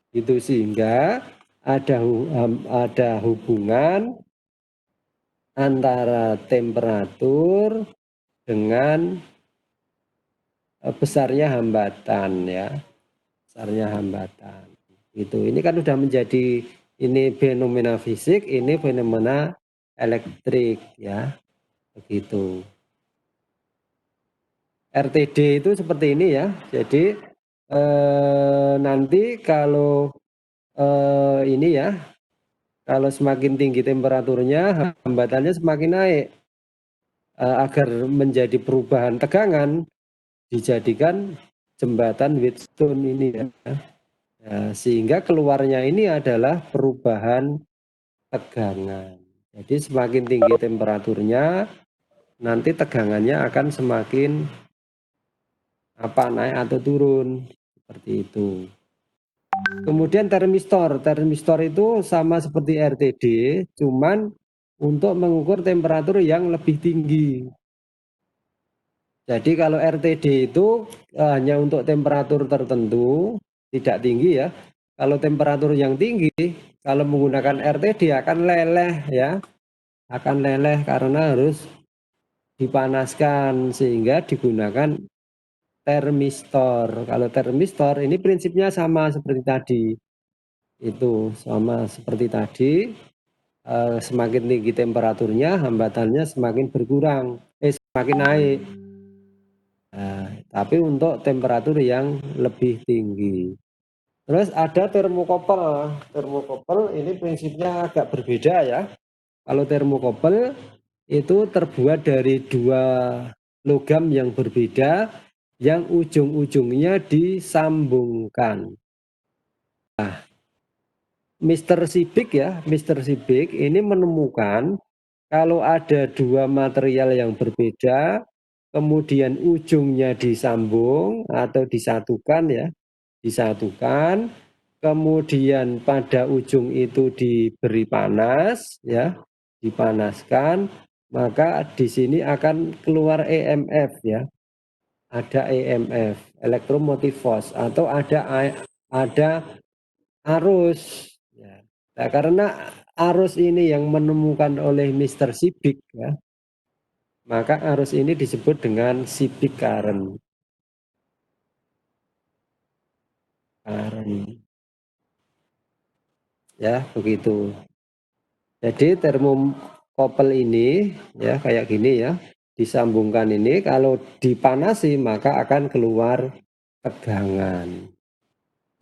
Itu sehingga ada hubungan antara temperatur dengan besarnya hambatan ya, besarnya hambatan. Itu ini kan sudah menjadi ini fenomena fisik, ini fenomena elektrik ya, begitu. RTD itu seperti ini ya. Jadi nanti kalau ini ya, kalau semakin tinggi temperaturnya, hambatannya semakin naik. Agar menjadi perubahan tegangan, dijadikan jembatan Wheatstone ini ya. Sehingga keluarnya ini adalah perubahan tegangan. Jadi semakin tinggi temperaturnya, nanti tegangannya akan semakin naik atau turun seperti itu. Kemudian termistor itu sama seperti RTD, cuman untuk mengukur temperatur yang lebih tinggi. Jadi kalau RTD itu hanya untuk temperatur tertentu, tidak tinggi ya. Kalau temperatur yang tinggi, kalau menggunakan RTD akan leleh ya, akan leleh karena harus dipanaskan sehingga digunakan termistor. Kalau termistor ini prinsipnya sama seperti tadi. Itu sama seperti tadi, semakin tinggi temperaturnya, hambatannya semakin berkurang, semakin naik. Nah, tapi untuk temperatur yang lebih tinggi. Terus ada termokopel. Termokopel ini prinsipnya agak berbeda ya. Kalau termokopel itu terbuat dari dua logam yang berbeda yang ujung-ujungnya disambungkan. Nah, Mr. Sibik ini menemukan kalau ada dua material yang berbeda, kemudian ujungnya disambung atau disatukan ya, disatukan, kemudian pada ujung itu diberi panas, ya, dipanaskan, maka di sini akan keluar EMF, ya, ada EMF, elektromotif force, atau ada arus, ya. Nah, karena arus ini yang menemukan oleh Mr. Sibik, ya, maka arus ini disebut dengan Sibik current. Ya, begitu. Jadi termokopel ini, ya, kayak gini, ya, disambungkan ini, kalau dipanasi maka akan keluar tegangan,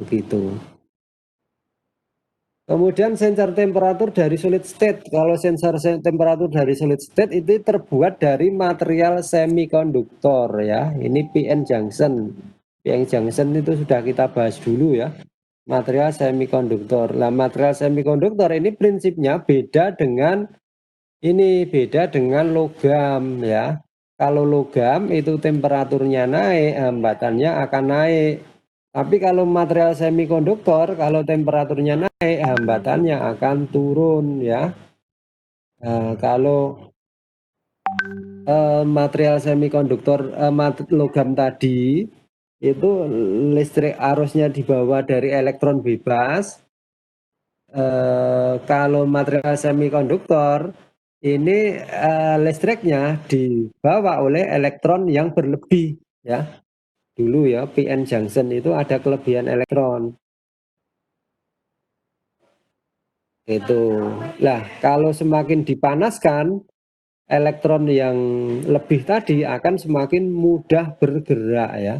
begitu. Kemudian sensor temperatur dari solid state. Kalau sensor temperatur dari solid state itu terbuat dari material semikonduktor, ya. Ini PN junction. PN junction itu sudah kita bahas dulu, ya. Material semikonduktor. Nah, material semikonduktor ini prinsipnya beda dengan logam, ya. Kalau logam itu temperaturnya naik, hambatannya akan naik. Tapi kalau material semikonduktor, kalau temperaturnya naik, hambatannya akan turun, ya. Kalau material semikonduktor, logam tadi itu listrik arusnya dibawa dari elektron bebas. Kalau material semikonduktor ini listriknya dibawa oleh elektron yang berlebih, ya. Dulu, ya, PN junction itu ada kelebihan elektron. Itu. Nah, kalau semakin dipanaskan, elektron yang lebih tadi akan semakin mudah bergerak, ya.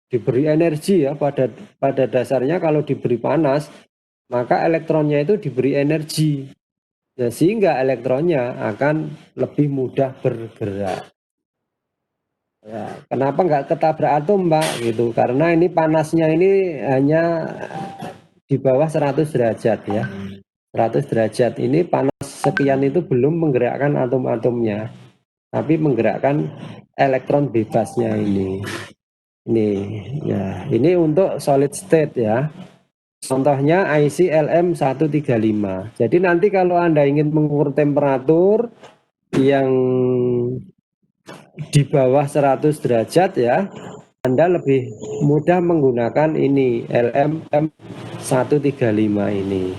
Diberi energi, ya, pada dasarnya kalau diberi panas, maka elektronnya itu diberi energi. Ya, sehingga elektronnya akan lebih mudah bergerak. Ya, kenapa nggak ketabrak atom, Pak? Gitu. Karena ini panasnya ini hanya di bawah 100 derajat, ya. 100 derajat ini panas sekian itu belum menggerakkan atom-atomnya, tapi menggerakkan elektron bebasnya ini. Ini, ya, ini untuk solid state, ya. Contohnya IC LM135. Jadi nanti kalau Anda ingin mengukur temperatur yang di bawah 100 derajat, ya, Anda lebih mudah menggunakan ini LM135 ini.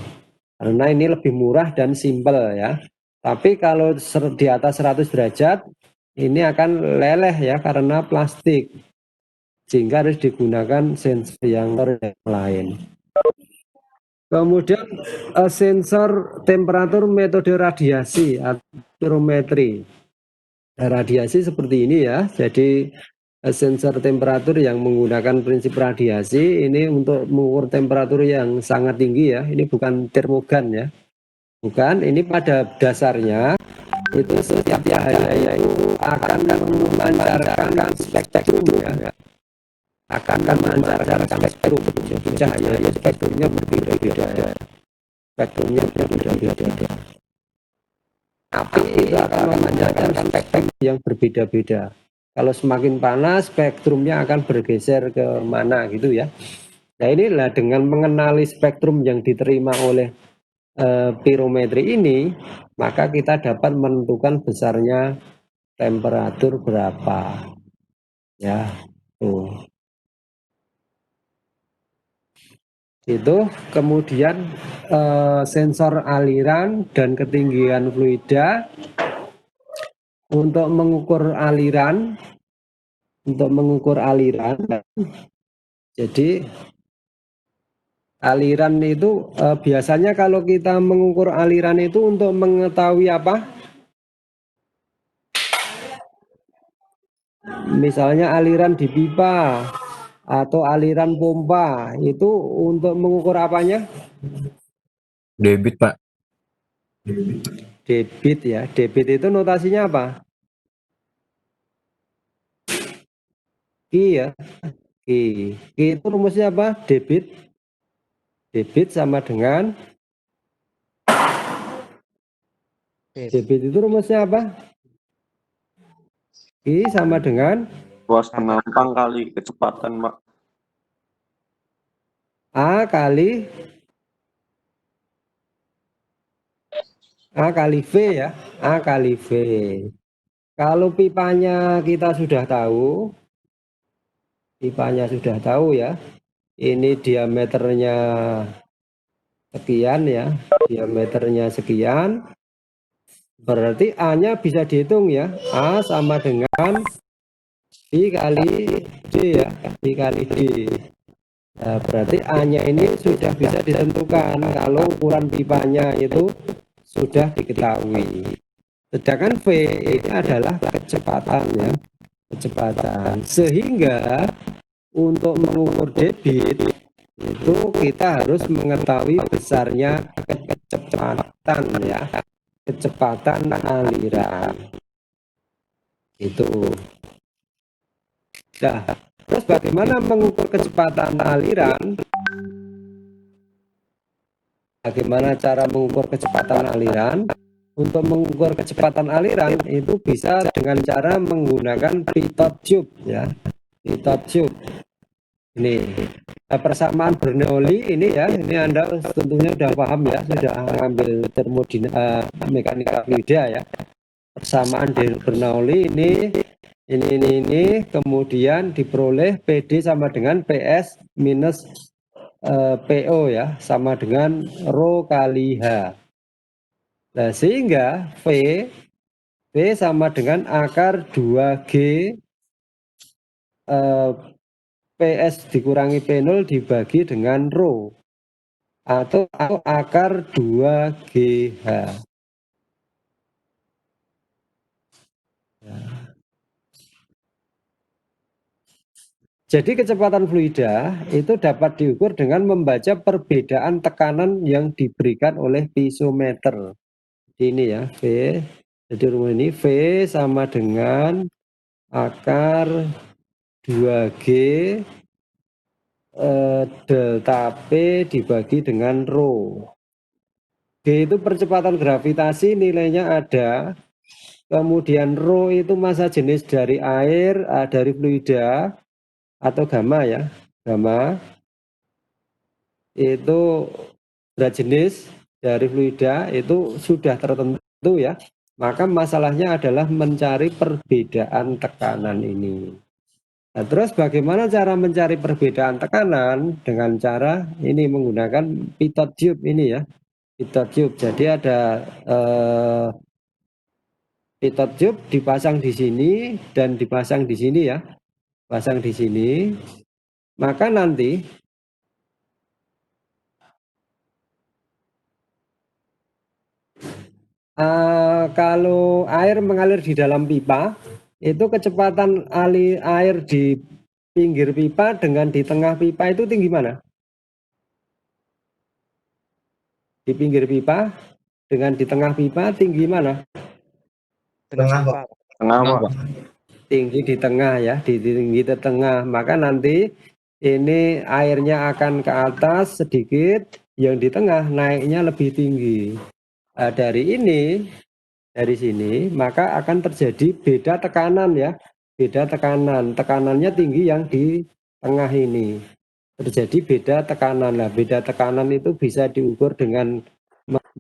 Karena ini lebih murah dan simpel, ya. Tapi kalau di atas 100 derajat ini akan leleh, ya, karena plastik. Sehingga harus digunakan sensor yang lain. Kemudian sensor temperatur metode radiasi atau spirometri. Radiasi seperti ini, ya. Jadi sensor temperatur yang menggunakan prinsip radiasi ini untuk mengukur temperatur yang sangat tinggi, ya. Ini bukan termogan, ya. Bukan, ini pada dasarnya itu setiap cahaya itu akan memancarkan spektrum, ya. Akan memancarkan spektrum. Jadi cahaya spektrumnya berbeda-beda. Spektrumnya berbeda-beda. Tapi itu akan memancarkan spektrum yang berbeda-beda. Kalau semakin panas, spektrumnya akan bergeser ke mana, gitu, ya. Nah, inilah dengan mengenali spektrum yang diterima oleh pirometri ini, maka kita dapat menentukan besarnya temperatur berapa, ya. Tuh. Itu kemudian sensor aliran dan ketinggian fluida untuk mengukur aliran, jadi aliran itu biasanya kalau kita mengukur aliran itu untuk mengetahui apa? Misalnya aliran di pipa atau aliran pompa, itu untuk mengukur apanya? Debit, Pak. Debit, ya. Debit itu notasinya apa? Q, ya. Q itu rumusnya apa? Debit sama dengan debit itu rumusnya apa? Q sama dengan Luas penampang kali kecepatan, Pak. A kali V ya, A kali V. Kalau pipanya kita sudah tahu, ya, ini diameternya sekian ya, sekian, berarti A-nya bisa dihitung ya, A sama dengan I kali D ya, I kali D. Nah, berarti A-nya ini sudah bisa ditentukan kalau ukuran pipanya itu sudah diketahui. Sedangkan V ini adalah kecepatan ya, kecepatan. Sehingga untuk mengukur debit itu kita harus mengetahui besarnya kecepatan ya, kecepatan aliran. Itu. Nah, terus bagaimana mengukur kecepatan aliran? Bagaimana cara mengukur kecepatan aliran? Untuk mengukur kecepatan aliran itu bisa dengan cara menggunakan pitot tube ya. Pitot tube. Ini persamaan Bernoulli ini ya. Ini Anda tentunya sudah paham ya, sudah mengambil mekanika fluida ya. Persamaan Bernoulli ini kemudian diperoleh PD sama dengan PS minus PO ya, sama dengan Rho kali H. Nah, sehingga V sama dengan akar 2G PS dikurangi P0 dibagi dengan Rho atau akar 2GH. Jadi kecepatan fluida itu dapat diukur dengan membaca perbedaan tekanan yang diberikan oleh piezometer. Ini ya, V. Jadi rumus ini V sama dengan akar 2G delta P dibagi dengan Rho. G itu percepatan gravitasi, nilainya ada. Kemudian Rho itu massa jenis dari air, dari fluida, atau gamma ya, gamma itu berat jenis dari fluida itu sudah tertentu ya, maka masalahnya adalah mencari perbedaan tekanan ini. Nah, terus bagaimana cara mencari perbedaan tekanan? Dengan cara ini menggunakan pitot tube ini ya, pitot tube. Jadi ada pitot tube dipasang di sini dan dipasang di sini ya, pasang di sini. Maka nanti kalau air mengalir di dalam pipa, itu kecepatan air di pinggir pipa dengan di tengah pipa itu tinggi mana? Di pinggir pipa dengan di tengah pipa tinggi mana? Tengah, Pak. Tengah, Pak. Tinggi di tengah ya, tinggi di tengah. Maka nanti ini airnya akan ke atas sedikit, yang di tengah naiknya lebih tinggi. Dari sini maka akan terjadi beda tekanan ya, beda tekanan. Tekanannya tinggi yang di tengah ini. Terjadi beda tekanan. Nah, beda tekanan itu bisa diukur dengan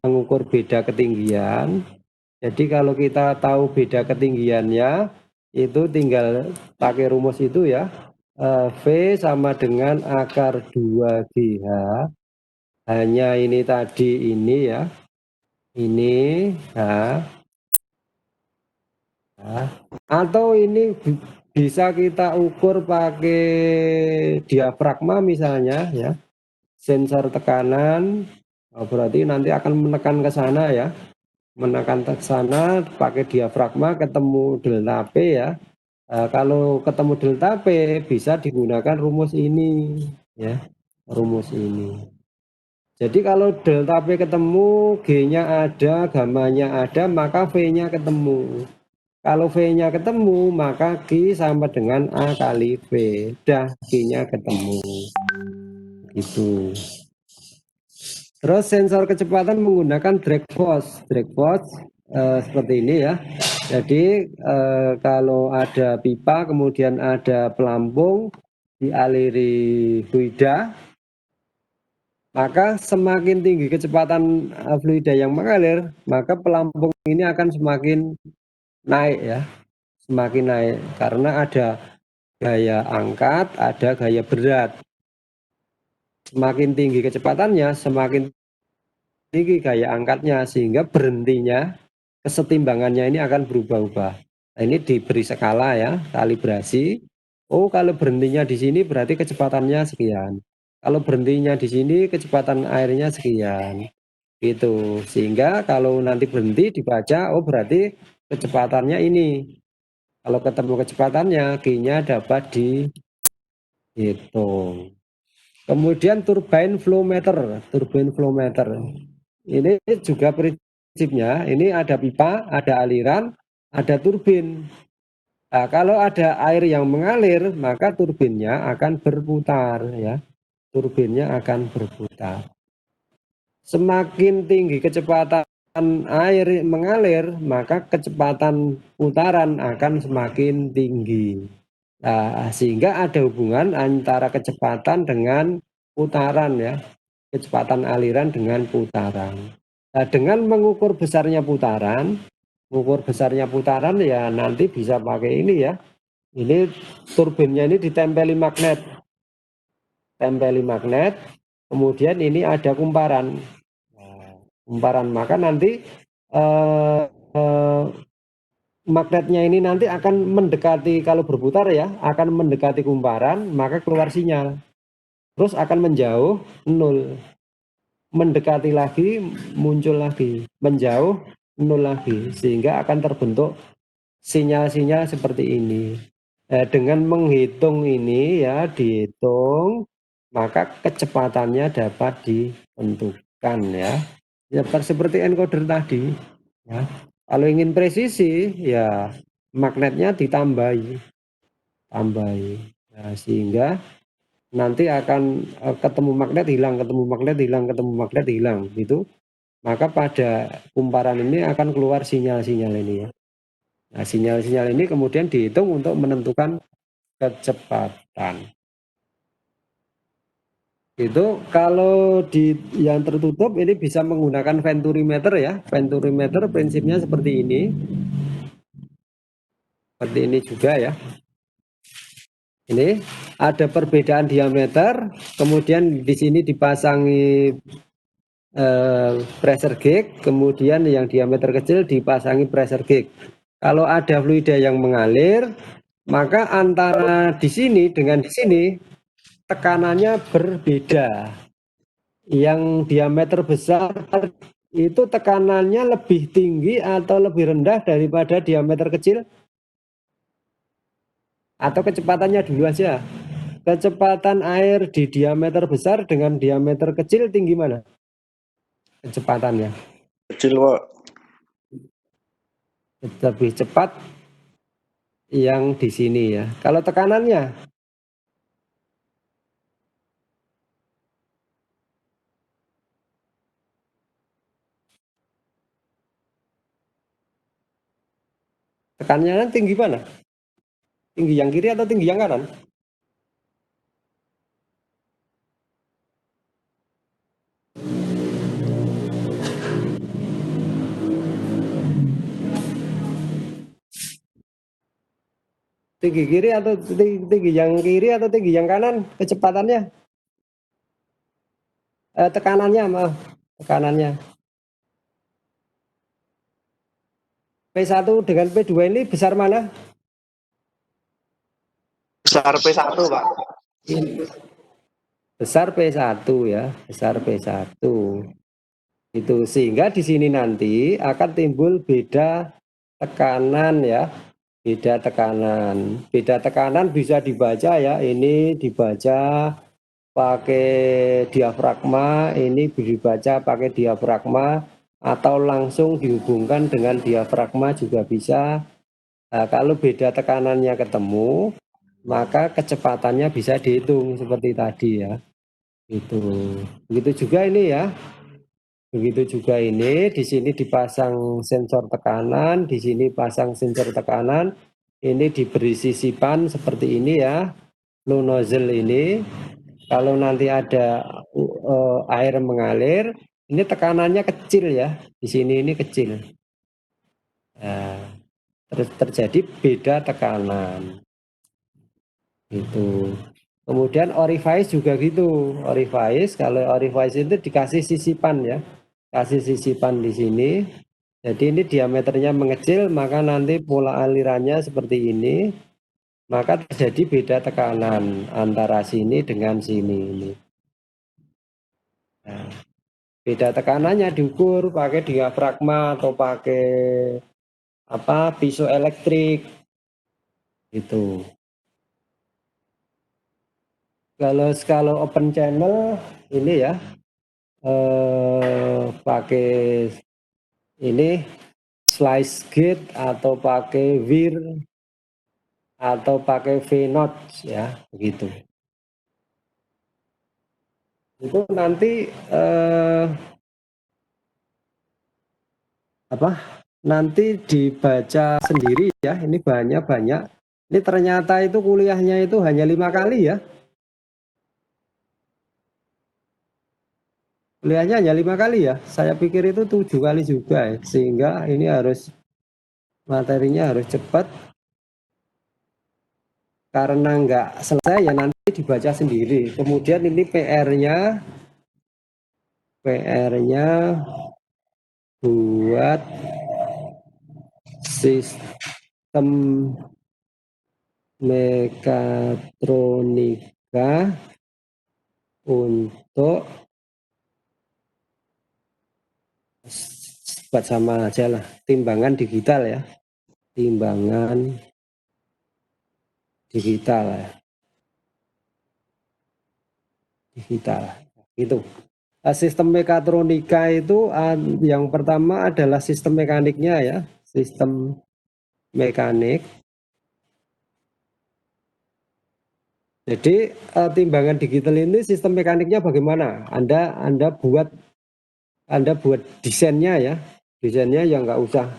mengukur beda ketinggian. Jadi kalau kita tahu beda ketinggiannya, itu tinggal pakai rumus itu ya. V sama dengan akar 2GH. Hanya ini tadi ini ya. Ini H. Atau ini bisa kita ukur pakai diafragma misalnya ya. Sensor tekanan. Berarti nanti akan menekan ke sana ya. Menekan ke sana pakai diafragma ketemu delta P ya. Kalau ketemu delta P bisa digunakan rumus ini ya, rumus ini. Jadi kalau delta P ketemu, G-nya ada, gamanya ada, maka V-nya ketemu. Kalau V-nya ketemu, maka Q sama dengan A kali V. Dah, Q-nya ketemu. Itu. Terus sensor kecepatan menggunakan drag force. Drag force seperti ini ya. Jadi kalau ada pipa, kemudian ada pelampung dialiri fluida, Maka semakin tinggi kecepatan fluida yang mengalir, maka pelampung ini akan semakin naik ya, semakin naik karena ada gaya angkat, ada gaya berat. Semakin tinggi kecepatannya, semakin tinggi gaya angkatnya, sehingga berhentinya, kesetimbangannya ini akan berubah-ubah. Nah, ini diberi skala ya, kalibrasi. Oh, kalau berhentinya di sini berarti kecepatannya sekian. Kalau berhentinya di sini kecepatan airnya sekian. Gitu. Sehingga kalau nanti berhenti dibaca, oh berarti kecepatannya ini. Kalau ketemu kecepatannya, G-nya dapat dihitung. Kemudian turbine flow meter. Turbine flow meter. Ini juga prinsipnya, ini ada pipa, ada aliran, ada turbin. Nah, kalau ada air yang mengalir, maka turbinnya akan berputar ya. Turbinnya akan berputar. Semakin tinggi kecepatan air mengalir, maka kecepatan putaran akan semakin tinggi. Nah, sehingga ada hubungan antara kecepatan dengan putaran ya. Kecepatan aliran dengan putaran. Nah, dengan mengukur besarnya putaran, ya nanti bisa pakai ini ya. Ini turbinnya ini ditempeli magnet. Tempeli magnet, kemudian ini ada kumparan. Kumparan, maka nanti magnetnya ini nanti akan mendekati, kalau berputar ya, akan mendekati kumparan, maka keluar sinyal. Terus akan menjauh, 0. Mendekati lagi, muncul lagi. Menjauh, 0 lagi. Sehingga akan terbentuk sinyal-sinyal seperti ini. Dengan menghitung ini ya, dihitung, maka kecepatannya dapat ditentukan ya. Ya seperti encoder tadi. Ya. Kalau ingin presisi, ya magnetnya ditambahi. Nah, sehingga nanti akan ketemu magnet hilang, ketemu magnet hilang, ketemu magnet hilang gitu. Maka pada kumparan ini akan keluar sinyal-sinyal ini ya. Nah, sinyal-sinyal ini kemudian dihitung untuk menentukan kecepatan. Itu kalau di yang tertutup ini bisa menggunakan venturimeter ya. Venturimeter prinsipnya seperti ini. Seperti ini juga ya. Ini ada perbedaan diameter, kemudian di sini dipasangi pressure gauge, kemudian yang diameter kecil dipasangi pressure gauge. Kalau ada fluida yang mengalir, maka antara di sini dengan di sini tekanannya berbeda. Yang diameter besar itu tekanannya lebih tinggi atau lebih rendah daripada diameter kecil? Atau kecepatannya dulu aja. Kecepatan air di diameter besar dengan diameter kecil tinggi mana? Kecepatannya. Kecil, Pak. Lebih cepat yang di sini ya. Kalau tekanannya? Tekanannya tinggi mana? Tinggi yang kiri atau tinggi yang kanan? Tinggi kiri atau tinggi yang kiri atau tinggi yang kanan kecepatannya? Tekanannya maaf, tekanannya. P1 dengan P2 ini besar mana? Besar P1, Pak. Besar P1 ya, besar P1. Itu sehingga di sini nanti akan timbul beda tekanan ya. Beda tekanan bisa dibaca ya, ini dibaca pakai diafragma, ini dibaca pakai diafragma, atau langsung dihubungkan dengan diafragma juga bisa. Nah, kalau beda tekanannya ketemu, maka kecepatannya bisa dihitung seperti tadi ya. Begitu juga ini ya. Begitu juga ini, di sini dipasang sensor tekanan, di sini pasang sensor tekanan, ini diberi sisipan seperti ini ya, flow nozzle ini. Kalau nanti ada air mengalir, ini tekanannya kecil ya, di sini ini kecil. Nah, terjadi beda tekanan. Itu. Kemudian orifice juga gitu. Orifice, kalau orifice itu dikasih sisipan ya. Kasih sisipan di sini. Jadi ini diameternya mengecil, maka nanti pola alirannya seperti ini. Maka terjadi beda tekanan antara sini dengan sini ini. Nah, beda tekanannya diukur pakai diafragma atau pakai piezoelektrik gitu. Kalau open channel ini ya pakai ini slice gate atau pakai wir atau pakai V-notch ya begitu. Itu nanti nanti dibaca sendiri ya. Ini bahannya banyak. Ini ternyata itu kuliahnya itu hanya 5 kali ya. Kuliahnya hanya 5 kali ya. Saya pikir itu 7 kali juga ya. Sehingga ini harus materinya harus cepat. Karena nggak selesai ya nanti dibaca sendiri. Kemudian ini PR-nya buat sistem mekatronika untuk buat sama aja lah, timbangan digital ya, timbangan digital ya, itu. Sistem mekatronika itu yang pertama adalah sistem mekaniknya ya, sistem mekanik. Jadi timbangan digital ini sistem mekaniknya bagaimana? Anda buat desainnya ya, desainnya yang nggak usah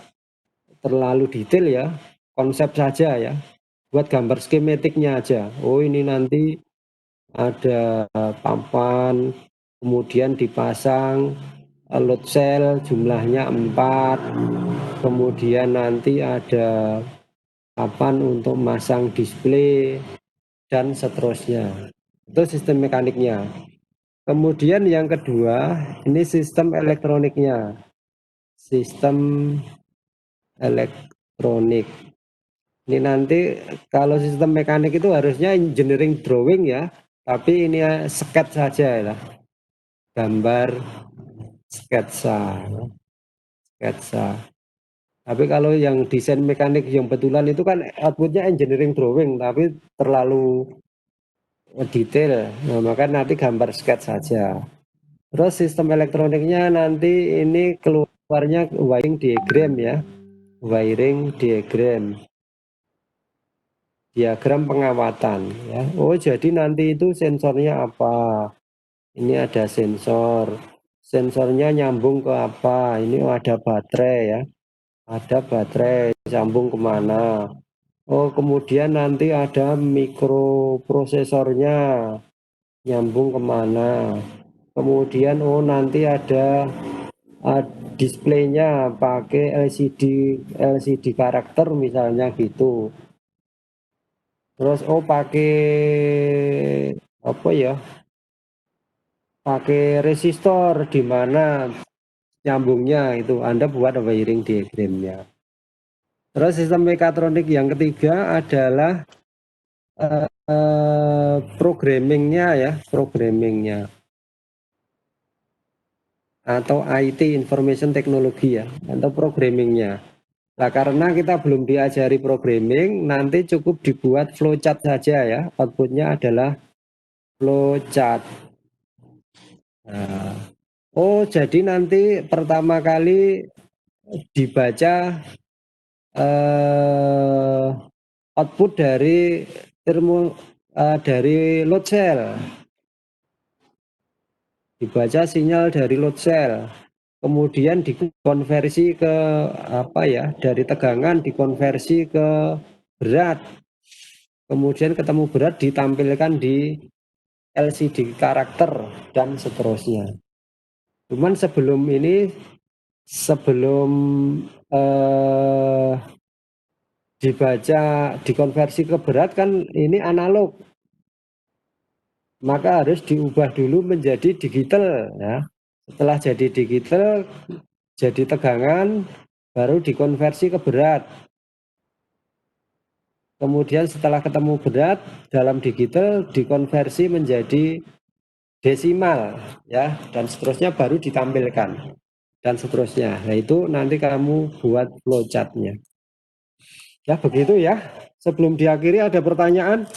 terlalu detail ya, konsep saja ya, buat gambar skematiknya aja. Oh ini nanti ada papan, kemudian dipasang load cell jumlahnya 4, kemudian nanti ada papan untuk masang display dan seterusnya. Itu sistem mekaniknya. Kemudian yang kedua, ini sistem elektroniknya. Sistem elektronik. Ini nanti kalau sistem mekanik itu harusnya engineering drawing ya, tapi ini sketch saja ya. Gambar sketsa. Tapi kalau yang desain mekanik yang betulan itu kan outputnya engineering drawing, tapi terlalu detail, nah, maka nanti gambar sketch saja. Terus sistem elektroniknya nanti ini keluarnya wiring diagram ya, wiring diagram pengawatan ya. Oh jadi nanti itu sensornya apa? Ini ada sensornya nyambung ke apa? Ini ada baterai ya, ada baterai sambung kemana? Oh kemudian nanti ada mikroprosesornya nyambung kemana, kemudian nanti ada displaynya pakai LCD karakter misalnya gitu. Terus pakai apa ya, pakai resistor di mana nyambungnya itu Anda buat wiring diagramnya. Terus sistem mekatronik yang ketiga adalah programmingnya atau IT information technology ya, atau programmingnya. Nah karena kita belum diajari programming, nanti cukup dibuat flowchart saja ya, outputnya adalah flowchart. Nah, jadi nanti pertama kali dibaca output dari dari load cell, dibaca sinyal dari load cell, kemudian dikonversi ke dari tegangan dikonversi ke berat, kemudian ketemu berat ditampilkan di LCD karakter dan seterusnya. Cuman sebelum ini, sebelum dibaca dikonversi ke berat kan ini analog, maka harus diubah dulu menjadi digital ya. Setelah jadi digital, jadi tegangan, baru dikonversi ke berat. Kemudian setelah ketemu berat dalam digital dikonversi menjadi desimal ya, dan seterusnya baru ditampilkan dan seterusnya. Nah itu nanti kamu buat flowchartnya. Ya begitu ya. Sebelum diakhiri ada pertanyaan?